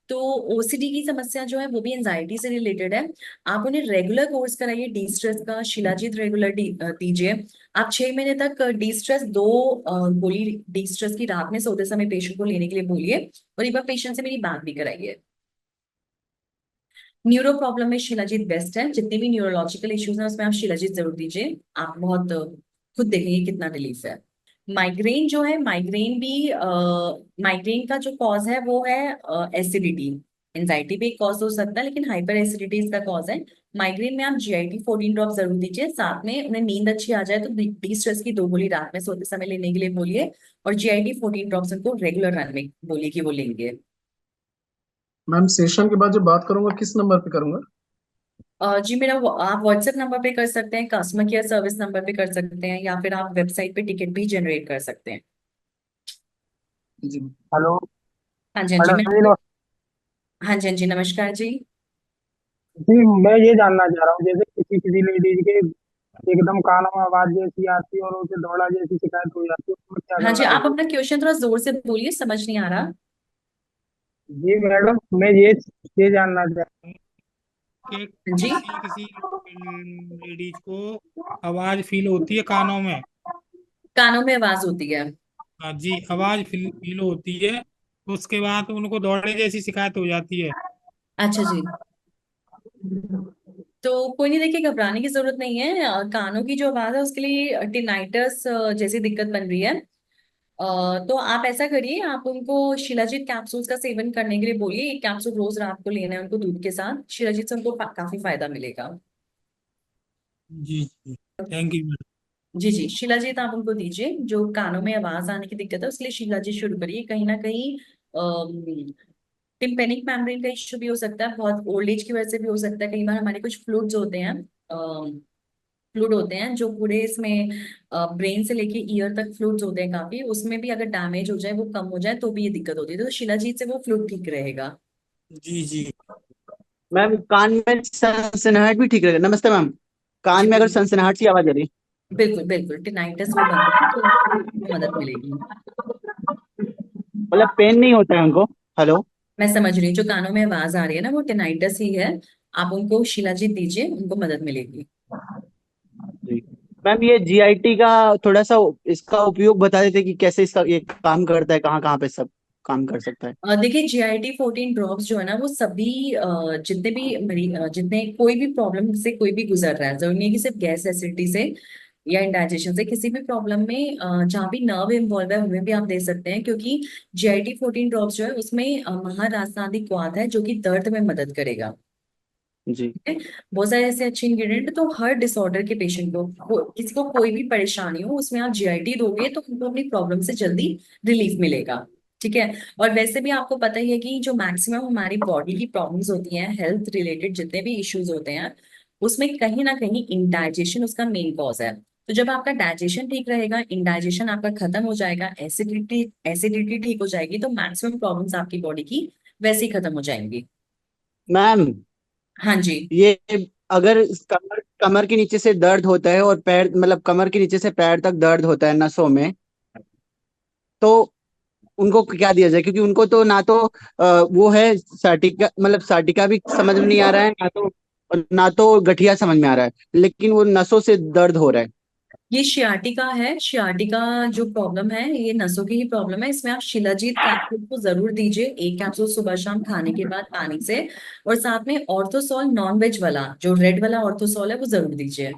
तो ओसीडी की समस्या जो है वो भी एंजाइटी से रिलेटेड है। आप उन्हें रेगुलर कोर्स कराइए डी स्ट्रेस का, शिलाजीत रेगुलर दीजिए। आप 6 महीने तक डी स्ट्रेस 2 गोली डी स्ट्रेस की रात में सोते समय पेशेंट को लेने के लिए बोलिए, और एक बार पेशेंट से मेरी बात भी कराइए। न्यूरो प्रॉब्लम में शिलाजीत बेस्ट है, जितने भी न्यूरोलॉजिकल इश्यूज हैं उसमें आप शिलाजीत जरूर दीजिए। आप बहुत खुद देखेंगे कितना रिलीफ है। माइग्रेन जो है, माइग्रेन भी माइग्रेन का जो कॉज है वो है एसिडिटी। एंजाइटी भी एक कॉज हो सकता है, लेकिन हाइपर एसिडिटी इसका कॉज है। माइग्रेन में आप GIT 14 ड्रॉप जरूर दीजिए, साथ में उन्हें नींद अच्छी आ जाए तो डी स्ट्रेस की 2 गोली रात में सोते समय लेने के लिए बोलिए, और GIT 14 ड्रॉप्स उनको रेगुलर रन में बोलिए कि वो लेंगे। मैम, सेशन के बाद जब बात करूंगा किस नंबर पे करूंगा? जी मेरा आप व्हाट्सएप नंबर पे कर सकते हैं, कस्टमर केयर सर्विस नंबर पे कर सकते हैं, या फिर आप वेबसाइट पे टिकट भी जनरेट कर सकते हैं। जी। हेलो। हाँ जी, हाँ जी, मैं मैडम जी हाँ जी, हाँ जी, नमस्कार जी। जी, मैं ये जानना चाह रहा हूँ, जैसे किसी किसी लेडीज के एकदम कानों में आवाज जैसी आती है और उसे दौड़ा जैसी शिकायत हो जाती है, उसमें क्या हाँ जी, करना आप चाहिए? अपना क्वेश्चन थोड़ा जोर से बोलिए, समझ नहीं आ रहा। जी मैडम, मैं ये जानना चाह रहा कि हाँ जी। किसी किसी लेडीज को आवाज फील होती है कानों में। कानों में आवाज होती है। हाँ जी, आवाज फील फील होती है। उसके बाद उनको दौड़े जैसी शिकायत हो जाती है। अच्छा जी। तो कोई नहीं, देखिए घबराने की जरूरत नहीं है। कानों की जो आवाज है उसके लिए टिनाइटस जैसी दिक्कत बन रही है। तो आप ऐसा करिए, आप उनको शिलाजीत कैप्सूल्स का सेवन करने के लिए बोलिए। एक कैप्सूल रोज रात को लेना है उनको दूध के साथ। शिलाजीत से उनको काफी फायदा मिलेगा। जी जी, थैंक यू मैम। जी जी, शिलाजीत आप उनको दीजिए। जो कानों में आवाज आने की दिक्कत है उसके लिए शिलाजीत शुरू करिए। कहीं ना कहीं टिम्पेनिक मेम्ब्रेन का इश्यू भी हो सकता है, बहुत ओल्ड एज की वजह से भी हो सकता है। कई बार हमारे कुछ फ्लूइड्स होते हैं, फ्लूइड होते हैं जो पूरे इसमें ब्रेन से लेके ईयर तक फ्लूइड्स होते हैं काफी, उसमें भी अगर डैमेज हो जाए, वो कम हो जाए, तो भी ये दिक्कत होती है। तो शिलाजीत से वो फ्लूइड ठीक रहेगा। जी जी। मैम कान में सनसनाहट भी ठीक रहेगा। नमस्ते मैम। जी कान में अगर बिल्कुल। सनसनाहट सी आवाज आ रही। बिल्कुल बिल्कुल, टिनाइटस वो बंद होगा तो उनको मदद मिलेगी। मतलब पेन नहीं होता है उनको। हेलो। मैं समझ रही हूँ, जो कानों में आवाज आ रही है ना, वो टिनाइटस ही है। आप उनको शिलाजीत दीजिए, उनको मदद मिलेगी। जी मैम, ये जीआईटी का थोड़ा सा इसका उपयोग बता देते कि कैसे इसका ये काम करता है, कहाँ कहाँ पे सब काम कर सकता है। देखिए GIT 14 ड्रॉप्स जो है ना, वो सभी जितने भी जितने कोई भी प्रॉब्लम से कोई भी गुजर रहा है, जरूरी नहीं है कि सिर्फ गैस एसिडिटी से या इंडाइजेशन से, किसी भी प्रॉब्लम में जहाँ भी नर्व इन्वॉल्व है उनमें भी आप दे सकते हैं। क्योंकि GIT 14 ड्रॉप्स जो है उसमें महारासादिक क्वाथ है जो कि दर्द में मदद करेगा। जी ठीक है? बहुत सारे ऐसे अच्छे इंग्रेडिएंट, तो हर डिसऑर्डर के पेशेंट किसी को कोई भी परेशानी हो, उसमें आप GIT दोगे तो उनको अपनी प्रॉब्लम से जल्दी रिलीफ मिलेगा। ठीक है। और वैसे भी आपको पता ही है कि जो मैक्सिमम हमारी बॉडी की प्रॉब्लम्स होती हैं, हेल्थ रिलेटेड जितने भी इश्यूज होते हैं, उसमें कहीं ना कहीं इंडाइजेशन उसका मेन कॉज है। तो जब आपका डाइजेशन ठीक रहेगा, इंडाइजेशन आपका खत्म हो जाएगा, एसिडिटी एसिडिटी ठीक हो जाएगी, तो मैक्सिमम प्रॉब्लम्स आपकी बॉडी की वैसे ही खत्म हो जाएंगी। मैम, हाँ जी। ये अगर कमर कमर के नीचे से दर्द होता है और पैर मतलब कमर के नीचे से पैर तक दर्द होता है नसों में, तो उनको क्या दिया जाए? क्योंकि उनको तो ना तो वो है साटिका, मतलब साटिका भी समझ में नहीं आ रहा है, ना तो गठिया समझ में आ रहा है, लेकिन वो नसों से दर्द हो रहा है। ये शियाटिका है। शियाटिका जो प्रॉब्लम है, ये नसों की ही प्रॉब्लम है। इसमें आप शिलाजीत कैप्सूल को जरूर दीजिए, एक कैप्सूल सुबह शाम खाने के बाद पानी से। और साथ में ऑर्थोसॉल नॉन वेज वाला, जो रेड वाला ऑर्थोसॉल है, वो जरूर दीजिए।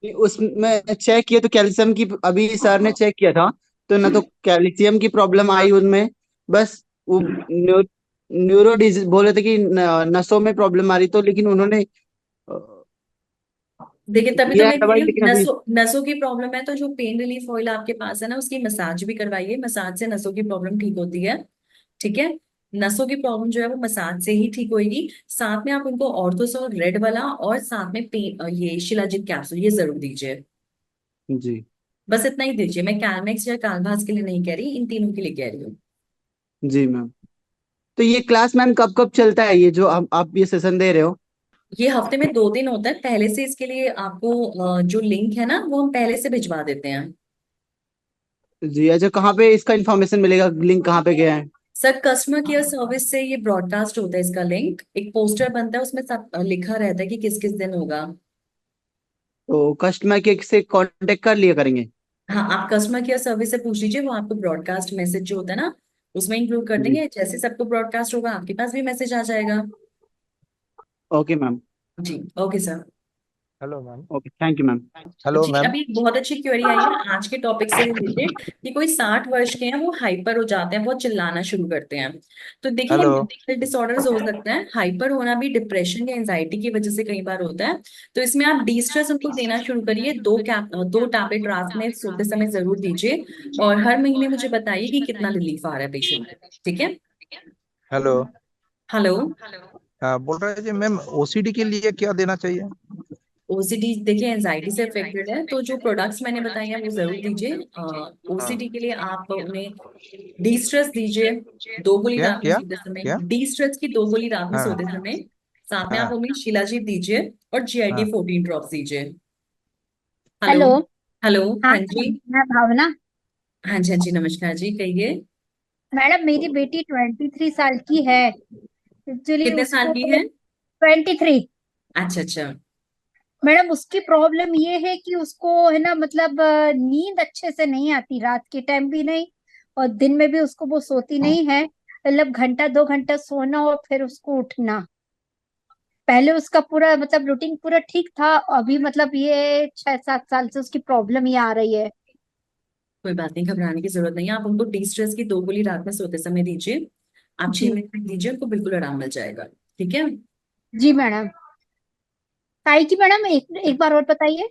उसमें चेक किया तो कैल्शियम की, अभी सर ने चेक किया था तो ना तो कैल्शियम की प्रॉब्लम आई उनमें। बस वो न्यूरो डिजीज बोले थे कि नसों में प्रॉब्लम आ रही, तो लेकिन उन्होंने देखिए, तभी तो दिया है मैं कह दवाई, रही हूँ, लेकिन अभी। नसों की प्रॉब्लम है तो जो पेन रिलीफ ऑयल आपके पास है ना, उसकी मसाज भी करवाइए। मसाज से नसों की प्रॉब्लम ठीक होती है। ठीक है। नसों की प्रॉब्लम जो है वो मसाज से ही ठीक होगी। साथ में आप उनको ऑर्थोसॉल रेड वाला और साथ में ये शिलाजीत कैप्सूल ये जरूर दीजिए। जी बस इतना ही दीजिए। मैं कैलमेक्स या कालभास के लिए नहीं कह रही, इन तीनों के लिए कह रही हूँ। जी मैम। तो ये क्लास मैम कब कब चलता है, ये जो आप ये सेशन दे रहे हो? ये हफ्ते में 2 दिन होता है। पहले से इसके लिए आपको जो लिंक है ना, वो हम पहले से भिजवा देते हैं। जी अच्छा, कहाँ पे इसका इन्फॉर्मेशन मिलेगा? लिंक कहाँ पे गया है? सर, कस्टमर केयर सर्विस से ये ब्रॉडकास्ट होता है। इसका लिंक एक पोस्टर बनता है, उसमें सब लिखा रहता है कि किस किस दिन होगा। तो कस्टमर के से कांटेक्ट कर लिया करेंगे। हाँ, आप कस्टमर केयर सर्विस से पूछ लीजिए, वो आपको ब्रॉडकास्ट मैसेज जो होता है ना, उसमें इंक्लूड कर जी देंगे। जैसे सबको ब्रॉडकास्ट होगा, आपके पास भी मैसेज आ जाएगा। Okay ma'am. जी। Okay sir. Hello ma'am. Okay, thank you ma'am. Hello जी, मैम। अभी एक बहुत अच्छी क्वेरी आई है आज के टॉपिक से रिलेटेड, कि कोई 60 वर्ष के हैं, वो हाइपर हो जाते हैं, बहुत चिल्लाना शुरू करते हैं। तो देखिए, हेलो। मेंटल डिसऑर्डर्स हो सकते हैं। हाइपर होना भी डिप्रेशन या एंजाइटी की वजह से कई बार होता है। तो इसमें आप डी स्ट्रेस उनको देना शुरू करिए। 2 टैबलेट रात में सोते समय जरूर दीजिए। और हर महीने मुझे बताइए कि कितना रिलीफ आ रहा है पेशेंट को। ठीक है। हेलो। हेलो। हाँ, बोल रहे थे मैम, ओसीडी के लिए क्या देना चाहिए? ओसीडी देखिए एंजाइटी से अफेक्टेड है, तो जो प्रोडक्ट्स मैंने बताए हैं वो जरूर दीजिए। हाँ। ओसीडी के लिए आप उन्हें डी स्ट्रेस दीजिए, 2 गोली क्या रात में क्या सोते समय। क्या? डी स्ट्रेस की 2 गोली रात में हाँ सोते समय। साथ में आप हाँ उन्हें शिलाजीत दीजिए और GIT हाँ 14 ड्रॉप्स दीजिए। हेलो। हेलो। हेलो। हाँ हाँ जी। मैम, मैं भावना। हाँ जी, हाँ जी, नमस्कार जी, कहिए। मैडम, मेरी बेटी 23 साल की है। एक्चुअली कितने साल उसको की है? 23। अच्छा अच्छा। मैडम, उसकी प्रॉब्लम ये है कि उसको है ना, मतलब नींद अच्छे से नहीं आती, रात के टाइम भी नहीं, और दिन में भी उसको वो सोती नहीं है, मतलब घंटा 2 घंटा सोना और फिर उसको उठना। पहले उसका पूरा मतलब रूटीन पूरा ठीक था, अभी मतलब ये 6-7 साल से उसकी प्रॉब्लम ये आ रही है। कोई बात नहीं, घबराने की जरूरत नहीं है। आप उनको डी स्ट्रेस की 2 गोली रात में सोते समय दीजिए। आप जी 6 महीने तक दीजिए, उनको बिल्कुल आराम मिल जाएगा। ठीक है। जी मैडम। ताई जी मैडम, एक एक बार और बताइए।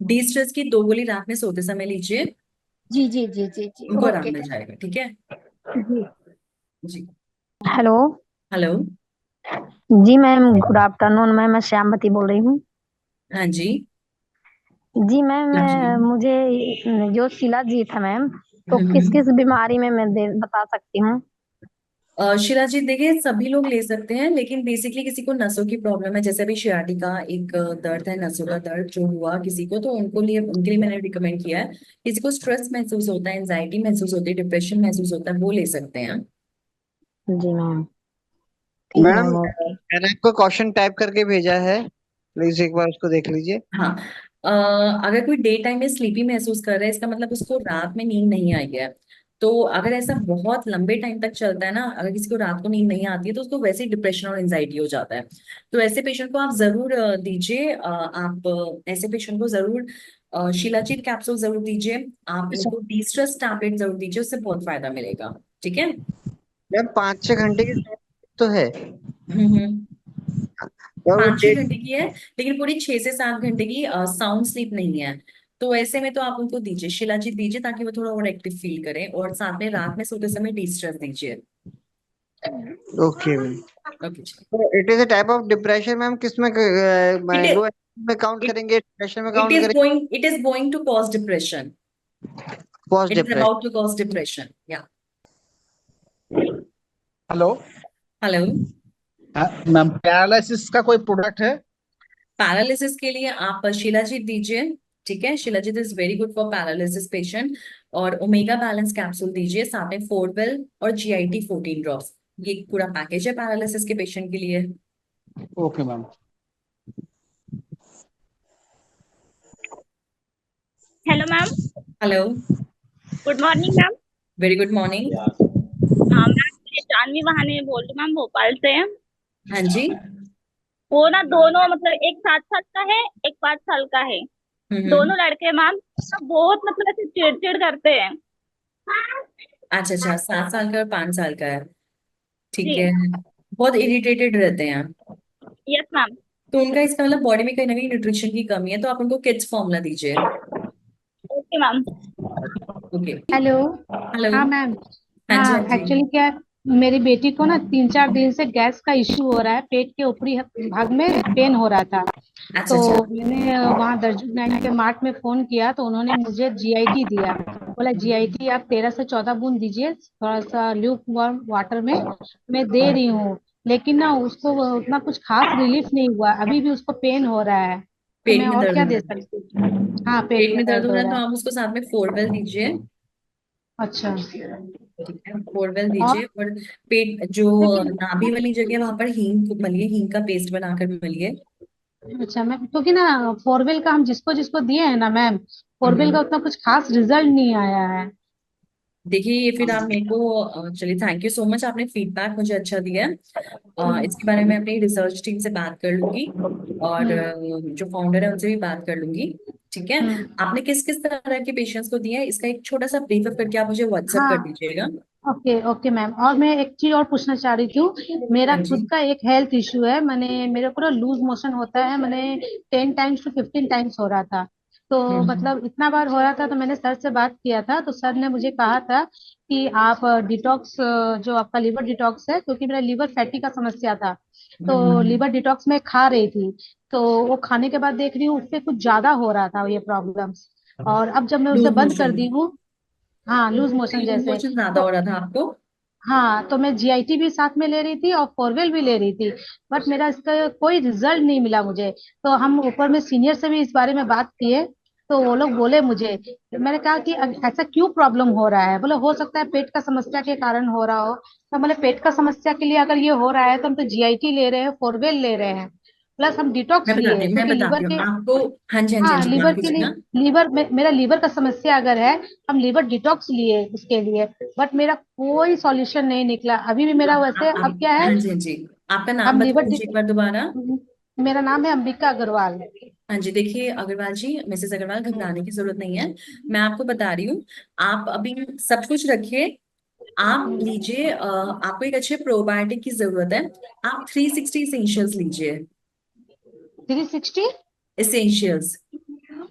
डी स्ट्रेस की 2 गोली रात में सोते समय लीजिए, जी जी जी जी जी, उनको आराम ओके। मिल जाएगा। ठीक है। जी। जी। हेलो। हेलो। जी मैम, गुड आफ्टरनून मैम, मैं श्यामवती बोल रही हूँ। हाँ जी। जी मैम, गुड आफ्टरनून। मुझे जो शिलाजीत है मैम, तो किस हम्म। किस बीमारी में मैं बता सकती हूँ? शिलाजीत देखिए सभी लोग ले सकते हैं, लेकिन बेसिकली किसी को नसों की प्रॉब्लम है, जैसे अभी शियाटिका एक दर्द है, नसों का दर्द जो हुआ किसी को, तो उनके लिए मैंने रिकमेंड किया है। किसी को स्ट्रेस महसूस होता है, एंजाइटी महसूस होती है, डिप्रेशन महसूस होता है, वो ले सकते हैं। जी मैम, ठीक मैडम, मैम, ओके। मैंने आपको क्वेश्चन टाइप करके भेजा है, प्लीज एक बार उसको देख लीजिए। हाँ। अगर कोई डे टाइम में स्लीपी महसूस कर रहा है, इसका मतलब उसको रात में नींद नहीं आई है। तो अगर ऐसा बहुत लंबे टाइम तक चलता है ना, अगर किसी को रात को नींद नहीं आती है, तो उसको वैसे ही डिप्रेशन और एंजाइटी हो जाता है। तो ऐसे पेशेंट को आप जरूर दीजिए। आप ऐसे पेशेंट को जरूर शिलाजीत कैप्सूल जरूर दीजिए। आप उनको डी स्ट्रेस टैबलेट जरूर दीजिए, उससे बहुत फायदा मिलेगा। ठीक है। मैम 5-6 घंटे की तो है, हम्म। और वो 5-6 घंटे की है, लेकिन पूरी 6 से 7 घंटे की साउंड स्लीप नहीं है। तो ऐसे में तो आप उनको दीजिए, शिलाजीत दीजिए, ताकि वो थोड़ा और एक्टिव फील करें, और साथ में रात में सोते समय डी स्ट्रेस दीजिए। Okay ma'am. ओके जी। तो it is a type of depression ma'am, किसमें इट लो में काउंट इट करेंगे, डिप्रेशन में इट काउंट इज करेंगे? Going it is going to cause depression. Post it is depression. About to cause depression, या। Hello. Hello. Ma'am, paralysis का कोई product है? Paralysis के लिए आप शिलाजीत दीजिए। ठीक है, shilajit is very good for paralysis patient. और ओमेगा बैलेंस कैप्सूल दीजिए, साथ में फोरवेल और जीआईटी 14 ड्रॉप्स। ये एक पूरा पैकेज है पैरालिसिस के पेशेंट के लिए। Okay ma'am. Hello ma'am. Hello. Good morning ma'am. Very good morning. हाँ मैम, मैं जानवी बहाने बोल रही हूँ मैम, भोपाल से। हाँ जी। वो ना दोनों मतलब एक 7 साल का है, एक 5 साल का है। हम्म। दोनों लड़के मैम बहुत मतलब ऐसे चिड़चिड़ करते हैं। अच्छा अच्छा, 7 साल का और 5 साल का है। ठीक जी। है। बहुत इरिटेटेड रहते हैं। Yes ma'am. तो उनका इसका मतलब बॉडी में कहीं ना कहीं न्यूट्रिशन की कमी है, तो आप उनको किड्स फॉर्मूला दीजिए। Okay ma'am. Okay. Hello. Hello. हाँ मैम। हाँ जी, हाँ हाँ, जी। एक्चुअली क्या है, मेरी बेटी को ना 3-4 दिन से गैस का इश्यू हो रहा है, पेट के ऊपरी भाग में पेन हो रहा था। अच्छा तो अच्छा। मैंने वहाँ दर्जन के मार्ट में फोन किया, तो उन्होंने मुझे जीआईटी दिया। बोला जीआईटी आप 13 से 14 बूंद दीजिए, थोड़ा सा ल्यूक वार्म वाटर में। मैं दे रही हूँ, लेकिन ना उसको वो उतना कुछ खास रिलीफ नहीं हुआ, अभी भी उसको पेन हो रहा है। तो पेट मैं में और दर्द क्या हो दे रहा है? सकती हूँ? हाँ, पेट पेट में में दर्द दर्द हो हो रहा है, रहा तो है। आप उसको साथ में फोरवेल दीजिए। अच्छा। ठीक है, फोरवेल और दीजिए। और पेट जो लेकिन नाभि वाली जगह है, वहां पर हींग को मलिए, हींग का पेस्ट बनाकर मलिए। अच्छा मैम, क्योंकि ना फोरवेल का हम जिसको जिसको दिए हैं ना मैम, फोरवेल का हम्म। उतना कुछ खास रिजल्ट नहीं आया है। देखिए, ये फिर आप मेरे को चलिए, थैंक यू सो मच, आपने फीडबैक मुझे अच्छा दिया है। इसके बारे में अपनी रिसर्च टीम से बात कर लूंगी, और हम्म जो फाउंडर है उनसे भी बात कर लूंगी। ठीक है। हम्म। आपने किस किस तरह के पेशेंट्स को दिया है, इसका एक छोटा सा ब्रीफ करके आप मुझे व्हाट्सएप कर हाँ, दीजिएगा। ओके ओके मैम, और मैं एक चीज और पूछना चाह रही थी। मेरा हाँ जी। खुद का एक हेल्थ इश्यू है, मैंने मेरे को ना लूज मोशन होता है, मैंने 10 टाइम्स to 15 टाइम्स हो रहा था। तो हम्म। मतलब इतना बार हो रहा था, तो मैंने सर से बात किया था, तो सर ने मुझे कहा था कि आप डिटॉक्स, जो आपका लिवर डिटॉक्स है, क्योंकि मेरा लिवर फैटी का समस्या था। तो हम्म। लिवर डिटॉक्स में खा रही थी, तो वो खाने के बाद देख रही हूँ उससे कुछ ज्यादा हो रहा था ये प्रॉब्लम्स। और अब जब मैं उसे लूज बंद कर मोशन। दी हूँ, हाँ लूज मोशन लूज जैसे, मोशन ज्यादा तो हो रहा था आपको? हाँ, तो मैं जीआईटी भी साथ में ले रही थी और फोरवेल भी ले रही थी, बट मेरा इसका कोई रिजल्ट नहीं मिला मुझे। तो हम ऊपर में सीनियर से भी इस बारे में बात किए, तो वो लोग बोले मुझे, मैंने कहा कि ऐसा क्यों प्रॉब्लम हो रहा है, बोले हो सकता है पेट का समस्या के कारण हो रहा हो। तो बोले पेट का समस्या के लिए अगर ये हो रहा है, तो हम तो जीआईटी ले रहे हैं, फोरवेल ले रहे हैं, प्लस हम डिटॉक्स मैं लिए बताती हूँ क्योंकि लीवर आपको। के, हाँ जी हाँ जी हाँ हाँ जी, लीवर ध्यान के लिए, कीजिएगा। मेरा लीवर का समस्या अगर है, हम लीवर डिटॉक्स लिए उसके लिए, बट मेरा कोई सॉल्यूशन नहीं निकला अभी भी। मेरा वैसे अब क्या है, हाँ जी हाँ जी, आपका नाम हम बता दीजिए एक बार दोबारा। मेरा नाम है अंबिका अग्रवाल। हाँ जी, देखिए अग्रवाल जी, मिसेस अग्रवाल, घबराने की जरूरत नहीं है। मैं आपको बता रही हूँ, आप अभी सब कुछ रखिए। आप लीजिए, आपको एक अच्छे प्रोबायोटिक की जरूरत है। आप 360 इसेंशियल्स लीजिए। 360, इसेंशियल्स।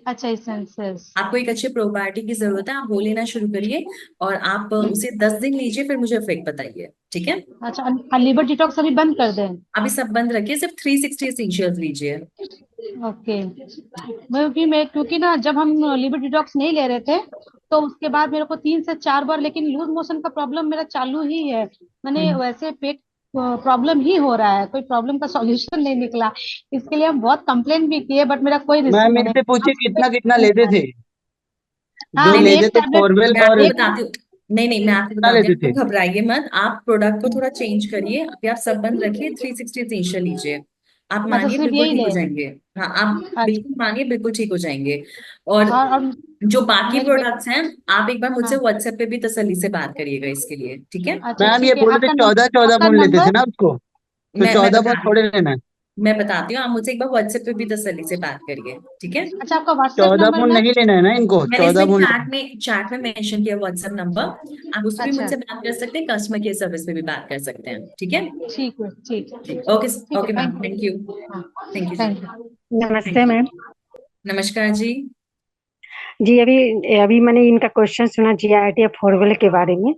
अच्छा एसेंशियल्स। आपको एक अच्छे प्रोबायोटिक की जरूरत है, आप वो लेना शुरू करिए। और आप उसे 10 दिन लीजिए, फिर मुझे इफेक्ट बताइए, ठीक है? अच्छा, लीवर डिटॉक्स अभी बंद कर दें? अभी सब बंद रखिए, सिर्फ 360 इसेंशियल्स लीजिए। ओके। क्योंकि ना जब हम लिवर डिटॉक्स नहीं ले रहे थे, तो उसके बाद मेरे को 3 से 4 बार लेकिन लूज मोशन का प्रॉब्लम मेरा चालू ही है। मैंने हम्म। वैसे पेट प्रॉब्लम ही हो रहा है, कोई प्रॉब्लम का सॉल्यूशन नहीं निकला। इसके लिए हम बहुत कंप्लेन भी किए, बट मेरा कोई मैम मेरे मैंने से पूछिए कितना कितना लेते थे, जो हाँ, नहीं हम नहीं, लेते एक थे टैबलेट, फॉरवेल मैं और आपको एक, बताती हूँ। नहीं नहीं, मैं आपको कितना बताती लेते हूँ, थे? आपको घबराइए मत। आप प्रोडक्ट को थोड़ा चेंज करिए, अभी आप सब बंद रखिए, 360 इसेंशियल लीजिए। आप अच्छा मानिए सिर्फ बिल्कुल यही ठीक हो ले। जाएंगे। हाँ, आप अच्छा। बिल्कुल मानिए, बिल्कुल ठीक हो जाएंगे। और और जो बाकी मेरी प्रोडक्ट्स हैं, आप एक बार मुझसे हाँ, व्हाट्सएप पे भी तसल्ली से बात करिएगा इसके लिए, ठीक है? अच्छा मैम ये ठीक है, बोले थे आपका नंबर, 14 14 आपका बूंद लेते थे नंबर। ना उसको, तो मैं 14 बूंद बता रही थोड़े हूँ, लेना है। मैं बताती हूँ, आप मुझसे एक बार व्हाट्सएप पे भी तसल्ली से बात करिए, ठीक है? अच्छा, आपका व्हाट्सएप 14 नंबर बूंद मैं, नहीं लेना है ना इनको, मैंने 14 इसमें बूंद चैट लेना में चैट में मेंशन किया व्हाट्सएप नंबर। आप उस पर भी अच्छा मुझसे बात कर सकते हैं, कस्टमर केयर सर्विस पे भी बात कर सकते हैं, ठीक है? ठीक है, ठीक है, जी, ठीक है, ओके। ठीक है, okay ma'am, thank thank you. You. हाँ, थैंक यू जी। Thank you. नमस्ते थैंक यू। मैम। नमस्कार जी। जी अभी अभी मैंने इनका क्वेश्चन सुना जीआईटी अफोर्डेबल के बारे में।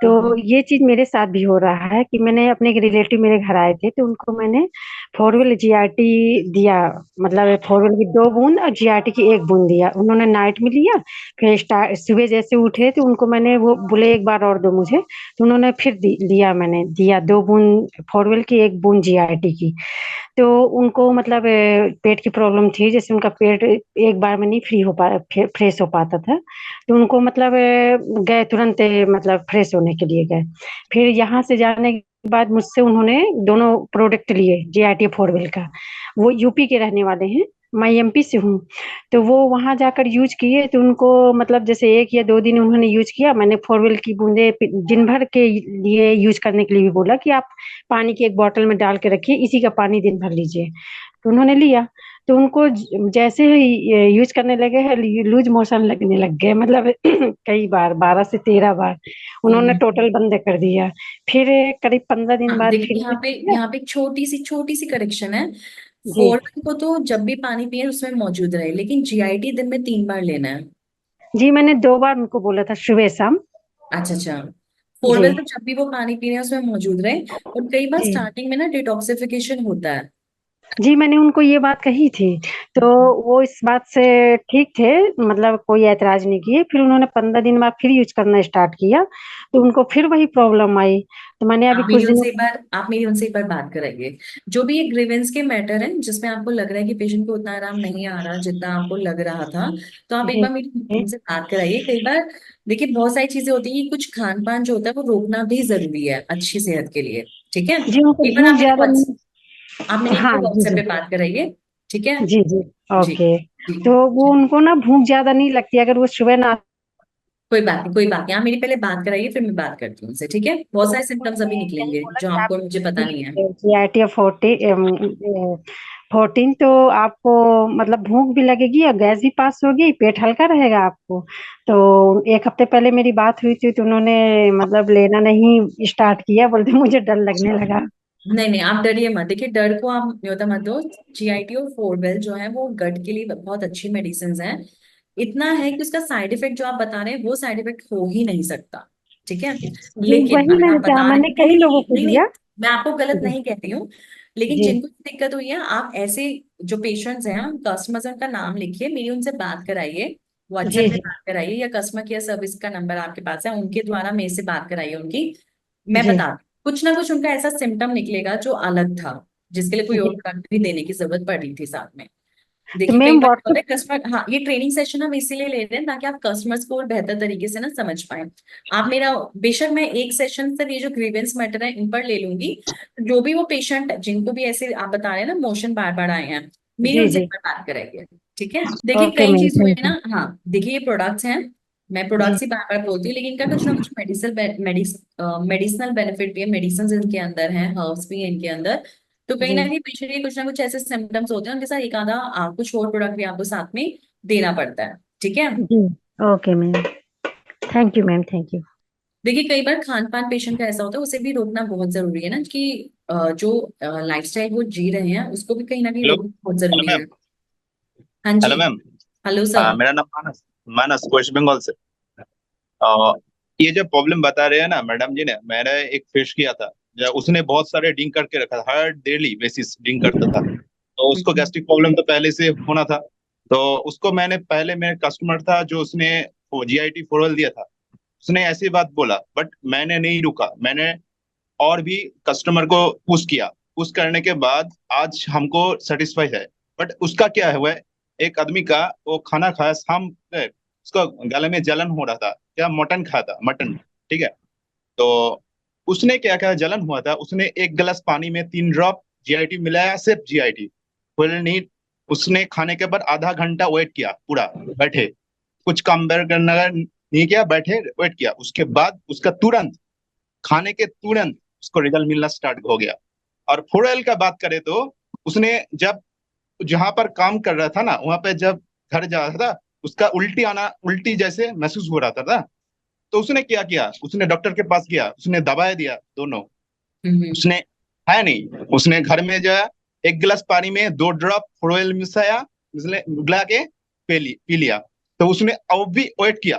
तो ये चीज मेरे साथ भी हो रहा है कि मैंने अपने एक रिलेटिव मेरे घर आए थे, तो उनको मैंने अफोर्डेबल जीआईटी दिया। मतलब अफोर्डेबल की 2 बूंद और जीआईटी की 1 बूंद दिया। उन्होंने नाइट में लिया, फिर सुबह जैसे उठे तो उनको मैंने वो बोले एक बार और दो मुझे, तो उन्होंने फिर लिया। मैंने दिया 2 बूंद अफोर्डेबल की, 1 बूंद जीआईटी की। तो उनको मतलब पेट की प्रॉब्लम थी, जैसे उनका पेट एक बार में नहीं फ्री हो पा फ्रेश हो पाता था। तो उनको मतलब गए तुरंत, मतलब फ्रेश होने के लिए गए। फिर यहाँ से जाने के बाद मुझसे उन्होंने दोनों प्रोडक्ट लिए जीआईटी अफोर्डेबल का। वो यूपी के रहने वाले हैं, मैं एमपी से हूँ। तो वो वहां जाकर यूज किए, तो उनको मतलब जैसे 1 या 2 दिन उन्होंने यूज किया। मैंने फोरवेल की बूंदे दिन भर के लिए यूज करने के लिए भी बोला कि आप पानी की एक बोतल में डाल के रखिए, इसी का पानी दिन भर लीजिए। तो उन्होंने लिया। तो उनको जैसे ही यूज करने लगे हैं, लूज मोशन लगने लग गए, मतलब कई बार 12 से 13 बार उन्होंने टोटल बंद कर दिया। फिर करीब 15 दिन हाँ बाद देखिए, फिर यहाँ यूज पे किया। यहाँ पे एक छोटी सी करेक्शन है। जी फोरन को तो जब भी पानी पिए उसमें मौजूद रहे, लेकिन जीआईटी दिन में 3 बार लेना है। जी, मैंने 2 बार उनको बोला था, सुबह शाम। अच्छा अच्छा। जी फोरवेल तो जब भी वो पानी पी रहे हैं उसमें मौजूद रहे। और कई बार जी स्टार्टिंग में ना डिटॉक्सिफिकेशन होता है। जी, मैंने उनको ये बात कही थी। तो वो इस बात से ठीक थे, मतलब कोई ऐतराज नहीं किए। फिर उन्होंने 15 दिन बाद फिर यूज करना स्टार्ट किया, तो उनको फिर वही प्रॉब्लम आई। तो मैंने अभी कुछ दिनों, आप मेरी उनसे एक बार बात कराइए। जो भी ये ग्रीवेंस के मैटर है जिसमें आपको लग रहा है कि पेशेंट को उतना आराम नहीं आ रहा जितना आपको लग रहा था, तो आप एक जी बार मेरी उनसे बात कराइए। कई बार देखिए, बहुत सारी चीजें होती हैं कि कुछ खान पान जो होता है वो रोकना भी जरूरी है अच्छी सेहत के लिए, ठीक है? जी, उनको एक बार भूख ज्यादा नहीं। आप मेरी एक हाँ बार जी व्हाट्सएप जी पे बात कराइए, ठीक है? जी जी, जी ओके। जी। तो वो उनको ना भूख ज्यादा नहीं लगती अगर वो सुबह ना। कोई बात नहीं, कोई बात नहीं, आप मेरी पहले बात कराइए, फिर मैं बात करती हूँ उनसे, ठीक है? बहुत सारे सिम्टम्स अभी मैंने निकलेंगे बोला जो कि आप आपको मुझे पता नहीं है। जीआईटी 14 तो आपको मतलब भूख भी लगेगी और गैस भी पास होगी, पेट हल्का रहेगा आपको। तो 1 हफ्ते पहले मेरी बात हुई थी, तो उन्होंने मतलब लेना नहीं स्टार्ट किया, बोलते मुझे डर लगने लगा। नहीं नहीं, आप डरिए मत। देखिए, डर को आप न्योता मत दो। जीआईटी और फोरवेल जो है वो गट के लिए बहुत अच्छी मेडिसिन हैं। इतना है कि उसका साइड इफेक्ट जो आप बता रहे हैं वो साइड इफेक्ट हो ही नहीं सकता, ठीक है? जी लेकिन वही अगर आप मैंने चाहा, बता रहे मैंने हैं, नहीं कई नहीं लोगों नहीं को नहीं नहीं, दिया। मैं आपको गलत जी नहीं कहती हूँ। लेकिन जी जिनको दिक्कत हुई है, आप ऐसे जो पेशेंट्स हैं, कस्टमर्स हैं, उनका नाम लिखिए, मेरी उनसे बात कराइए, व्हाट्सएप जी पे जी बात कराइए, या कस्टमर केयर सर्विस का नंबर आपके पास है, उनके द्वारा मेरे से बात कराइए उनकी। मैं जी बता, कुछ ना कुछ उनका ऐसा सिम्टम निकलेगा जो अलग था, जिसके लिए कोई जी और डॉक्टर भी देने की जरूरत पड़ रही थी साथ में। तो देखिए कई मैम बार क्या होता व्हाट्सएप। है कस्टमर, हाँ ये ट्रेनिंग सेशन हम इसीलिए ले रहे हैं ताकि आप कस्टमर्स को और बेहतर तरीके से ना समझ पाए। आप मेरा, बेशक मैं एक सेशन सिर्फ ये जो ग्रीवेंस मैटर है इन पर ले लूंगी, जो भी वो पेशेंट जिनको भी ऐसे आप बता रहे हैं ना मोशन बार बार आए हैं, मेरी जी उनसे जी। एक बार बात करेंगे। ठीक है, देखिए ओके कई मैम, चीज हुई थैंक है यू। ना। हाँ देखिए ये प्रोडक्ट्स हैं, मैं जी प्रोडक्ट्स ही बार बार बोलती हूँ, लेकिन इनका कुछ ना कुछ मेडिसिनल बेनिफिट भी है, मेडिसिन इनके अंदर है, हर्ब्स भी है इनके अंदर। तो कहीं जी ना कहीं पेशेंट के कुछ ना कुछ ऐसे सिम्टम्स होते हैं, उनके साथ एक आधा कुछ और प्रोडक्ट भी आपको साथ में देना पड़ता है। ठीक है, जी। Okay ma'am, thank you ma'am, thank you. देखिए कई बार खान पान पेशेंट का ऐसा होता है, उसे भी रोकना बहुत जरूरी है ना कि जो लाइफस्टाइल वो जी रहे हैं उसको भी कहीं ना कहीं हेलो। रोकना बहुत हेलो जरूरी है। मैम। हाँ जी। Hello ma'am. Hello sir. मेरा नाम मानस, मानस वेस्ट बंगाल से। अ, ये जो प्रॉब्लम बता रहे हैं ना मैडम जी ने, मैंने एक फेस किया था। उसने बहुत सारे ड्रिंक करके रखा था, हर डेली बेसिस ड्रिंक करता था। तो उसको हम्म, गैस्ट्रिक प्रॉब्लम तो पहले से होना था। तो उसको मैंने पहले, मेरे कस्टमर था जो उसने GIT फोरल दिया था, उसने ऐसी बात बोला, बट मैंने नहीं रुका। मैंने और भी कस्टमर को पुश किया। पुश करने के बाद आज हमको सेटिस्फाई है। बट उसका क्या है, वह एक आदमी का, वो खाना खाया शाम में, उसका गले में जलन हो रहा था, क्या मटन खाया था, मटन। ठीक है। तो उसने क्या किया, जलन हुआ था, उसने एक गिलास पानी में 3 ड्रॉप GIT मिलाया, सिर्फ GIT, फुल नीट। उसने खाने के बाद आधा घंटा वेट किया, पूरा बैठे, कुछ काम बेर करना नहीं किया, बैठे वेट किया। उसके बाद उसका तुरंत, खाने के तुरंत उसको रिजल्ट मिलना स्टार्ट हो गया। और 4L का बात करें तो उसने जब जहां पर काम कर रहा था ना, वहां पे जब घर जा रहा था, उसका उल्टी आना, उल्टी जैसे महसूस हो रहा था। तो उसने क्या किया, उसने डॉक्टर के पास गया, उसने दवाई दिया दोनों। हम्म, उसने, है नहीं, उसने घर में जो है, एक गिलास पानी में 2 ड्रॉप 4L मिलाया, मिला के पी लिया। तो उसने अब भी वेट किया,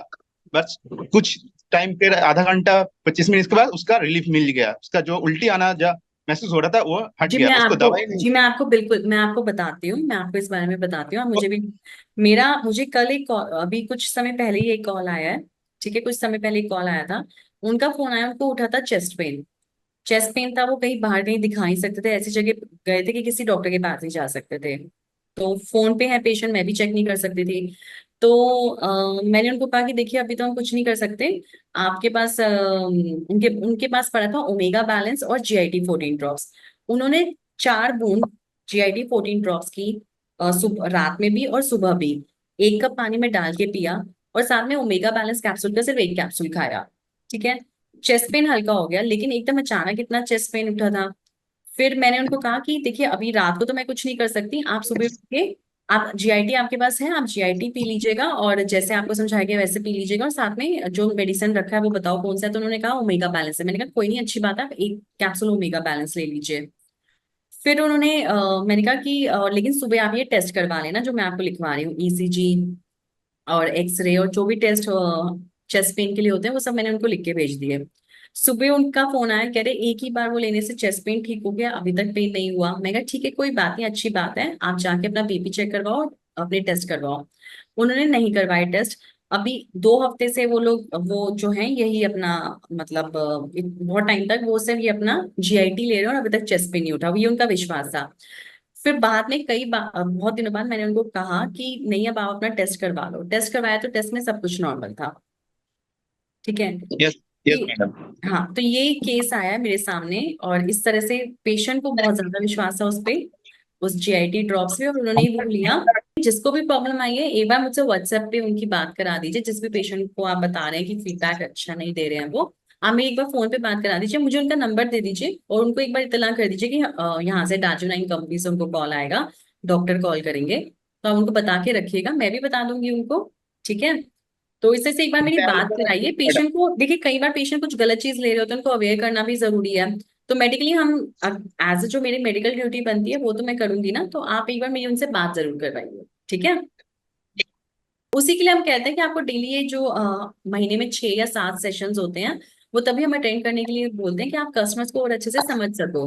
बस कुछ टाइम के, आधा घंटा 25 मिनट के बाद उसका रिलीफ मिल गया। उसका जो उल्टी आना जो महसूस हो रहा था वो हट जी गया, मैं उसको आपको दवाई नहीं। जी मैं आपको बिल्कुल, मैं आपको बताती हूँ, मैं आपको इस बारे में बताती हूँ। आप मुझे भी, मेरा मुझे कल एक अभी कुछ समय पहले ही एक कॉल आया है। ठीक है, कुछ समय पहले एक कॉल आया था, उनका फोन आया, उनको उठा था चेस्ट पेन। चेस्ट पेन था, वो कहीं बाहर कहीं दिखा नहीं सकते थे, ऐसी जगह गए थे कि किसी डॉक्टर के पास नहीं जा सकते थे। तो फोन पे है पेशेंट, मैं भी चेक नहीं कर सकती थी। तो मैंने उनको कहा कि देखिए अभी तो हम कुछ नहीं कर सकते, आपके पास उनके उनके पास पड़ा था ओमेगा बैलेंस और GIT 14 ड्रॉप्स। उन्होंने 4 बूंद GIT 14 ड्रॉप्स की सुबह, रात में भी और सुबह भी 1 कप पानी में डाल के पिया, और साथ में ओमेगा बैलेंस कैप्सूल का सिर्फ 1 कैप्सूल खाया। ठीक है, चेस्ट पेन हल्का हो गया, लेकिन एकदम अचानक इतना चेस्ट पेन उठा था। फिर मैंने उनको कहा कि देखिए अभी रात को तो मैं कुछ नहीं कर सकती, आप सुबह उठ के, आप GIT आपके पास है, आप GIT पी लीजिएगा, और जैसे आपको समझाया गया वैसे पी लीजिएगा, और साथ में जो मेडिसिन रखा है वो बताओ कौन सा है। तो उन्होंने कहा ओमेगा बैलेंस है। मैंने कहा कोई नहीं, अच्छी बात है, आप 1 कैप्सूल ओमेगा बैलेंस ले लीजिए। फिर उन्होंने मैंने कहा कि लेकिन सुबह आप ये टेस्ट करवा लेना जो मैं आपको लिखवा रही हूँ, ECG और एक्सरे और जो भी टेस्ट चेस्ट पेन के लिए होते हैं, वो सब मैंने उनको लिख के भेज दिए। सुबह उनका फोन आया, कह रहे एक ही बार वो लेने से चेस्ट पेन ठीक हो गया, अभी तक पेन नहीं हुआ। मैं कहा ठीक है कोई बात नहीं, अच्छी बात है, आप जाके अपना BP चेक करवाओ, अपने टेस्ट करवाओ। उन्होंने नहीं करवाए टेस्ट। अभी 2 हफ्ते से वो लोग, वो जो है यही अपना, मतलब बहुत टाइम तक वो सिर्फ ये अपना GIT ले रहे हो और अभी तक चेस्ट पेन नहीं उठा, ये उनका विश्वास था। फिर बाद में कई बार, बहुत दिनों बाद मैंने उनको कहा कि नहीं अब आप अपना टेस्ट करवा लो। टेस्ट करवाया तो टेस्ट में सब कुछ नॉर्मल था। ठीक है, यस, यस ये, मैडम। हाँ तो ये केस आया है मेरे सामने, और इस तरह से पेशेंट को बहुत ज्यादा विश्वास है उस पे, उस GIT ड्रॉप्स पे, और उन्होंने ही वो लिया। जिसको भी प्रॉब्लम आई है एक बार मुझसे WhatsApp पे उनकी बात करा दीजिए, जिस भी पेशेंट को आप बता रहे हैं कि फीडबैक अच्छा नहीं दे रहे हैं वो, आप मेरी एक बार फोन पे बात करा दीजिए, मुझे उनका नंबर दे दीजिए, और उनको एक बार इत्तला कर दीजिए कि यहाँ से Daju9 कंपनी से उनको कॉल आएगा, डॉक्टर कॉल करेंगे, तो आप उनको बता के रखिएगा, मैं भी बता दूंगी उनको। ठीक है, तो इससे से एक बार मेरी बात कराइए मैडम, पेशेंट को। देखिए कई बार पेशेंट कुछ गलत चीज ले रहे होते हैं, उनको अवेयर करना भी जरूरी है। तो मेडिकली हम, एज जो मेरी मेडिकल ड्यूटी बनती है वो तो मैं करूंगी ना, तो आप एक बार मेरी उनसे बात जरूर करवाइए। ठीक है, उसी के लिए हम कहते हैं कि आपको डेली ये जो महीने में 6 या 7 सेशंस होते हैं, वो तभी हम अटेंड करने के लिए बोलते हैं कि आप कस्टमर्स को और अच्छे से समझ सको।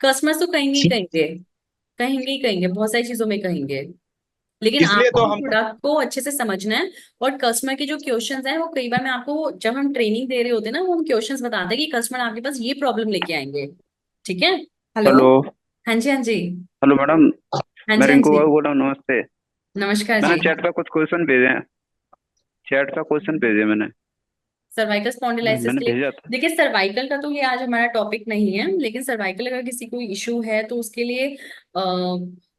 कस्टमर्स तो कहेंगे ही कहेंगे, कहेंगे ही कहेंगे, बहुत सारी चीजों में कहेंगे, लेकिन इसलिए आपको तो भी हम, प्रोडक्ट को अच्छे से समझना है। और कस्टमर के जो क्वेश्चंस हैं वो कई बार मैं आपको, जब हम ट्रेनिंग दे रहे होते हैं ना, वो हम क्वेश्चंस बताते हैं कि कस्टमर आपके पास ये प्रॉब्लम लेके आएंगे। ठीक है, हेलो। हेलो। हाँ जी, हाँ जी। Hello madam. हाँ मैं जी, हाँ रिंकू जी, बाबू बोल रहा हूँ, नमस्ते। नमस्कार मैंने जी। चैट पे कुछ क्वेश्चन भेजे हैं, चैट पे क्वेश्चन भेजे मैंने सर्वाइकल स्पॉन्डिलाइसिस मैंने के लिए भेजा था। देखिए, सर्वाइकल का तो ये आज हमारा टॉपिक नहीं है, लेकिन सर्वाइकल अगर किसी को इशू है तो उसके लिए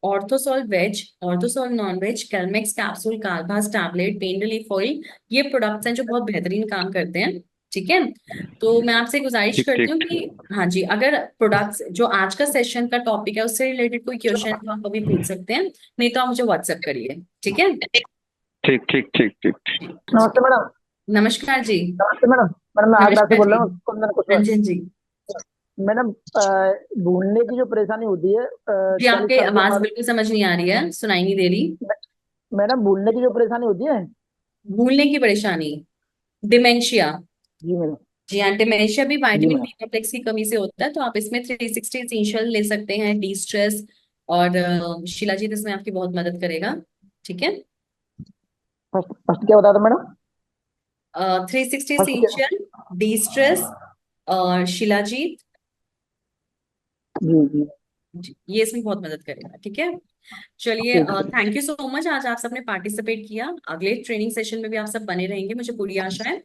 Orthosol veg, Orthosol non veg, Calmex capsule, कार्बास टैबलेट, पेन रिलीफ ऑयल, ये प्रोडक्ट्स हैं जो बहुत बेहतरीन काम करते हैं। ठीक है, तो मैं आपसे गुजारिश ठीक करती ठीक हूँ कि हाँ जी, अगर प्रोडक्ट्स जो आज का सेशन का टॉपिक है उससे रिलेटेड कोई क्वेश्चन है तो आप अभी पूछ सकते हैं, नहीं तो आप मुझे व्हाट्सएप करिए। ठीक है, ठीक ठीक ठीक ठीक। नमस्ते मैडम। नमस्कार जी। नमस्ते मैडम। मैडम मैं आगरा से नमस्कार बोल जी। रहा हूँ, कुंदन हाँ कुशवाहा। जी, हाँ जी। मैडम भूलने की जो परेशानी होती है जी, 40 आपकी साल के आवाज बाद। बिल्कुल समझ नहीं आ रही है, सुनाई नहीं दे रही। मैडम भूलने की जो परेशानी होती है। भूलने की परेशानी, डिमेंशिया। जी मैडम। जी हाँ, डिमेंशिया भी जी विटामिन मैडम। बी कॉम्प्लेक्स की कमी से होता है, तो आप इसमें 360 एसेंशियल ले सकते हैं, डी स्ट्रेस, और शिलाजीत इसमें आपकी बहुत मदद करेगा। ठीक है, फर्स्ट फर्स्ट क्या बताया था मैडम? 360 फर्स्ट क्या? एसेंशियल, डी स्ट्रेस और शिलाजीत, जी जी। ये इसमें बहुत मदद करेगा। ठीक है, चलिए, ठीक है। थैंक यू सो मच, आज आप सबने पार्टिसिपेट किया। अगले ट्रेनिंग सेशन में भी आप सब बने रहेंगे, मुझे पूरी आशा है।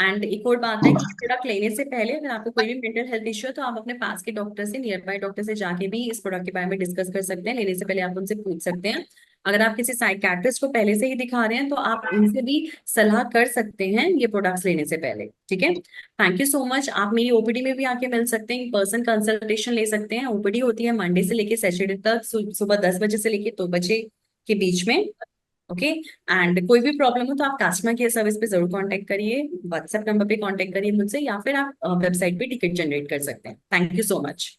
एंड एक और बात है कि प्रोडक्ट लेने से पहले अगर आपको कोई भी मेंटल हेल्थ इश्यू है तो आप अपने पास के डॉक्टर से, नियर बाय डॉक्टर से जाके भी इस प्रोडक्ट के बारे में डिस्कस कर सकते हैं। लेने से पहले आप उनसे पूछ सकते हैं। अगर आप किसी साइकियाट्रिस्ट को पहले से ही दिखा रहे हैं तो आप उनसे भी सलाह कर सकते हैं ये प्रोडक्ट्स लेने से पहले। ठीक है, थैंक यू सो मच। आप मेरी ओपीडी में भी आके मिल सकते हैं, इन पर्सन कंसल्टेशन ले सकते हैं। ओपीडी होती है मंडे से लेके सैटरडे तक, सुबह 10 बजे से लेके 2 बजे के बीच में। ओके, एंड कोई भी प्रॉब्लम हो तो आप कस्टमर केयर सर्विस पे जरूर कांटेक्ट करिए, व्हाट्सएप नंबर पे कांटेक्ट करिए मुझसे, या फिर आप वेबसाइट पे टिकट जनरेट कर सकते हैं। Thank you so much.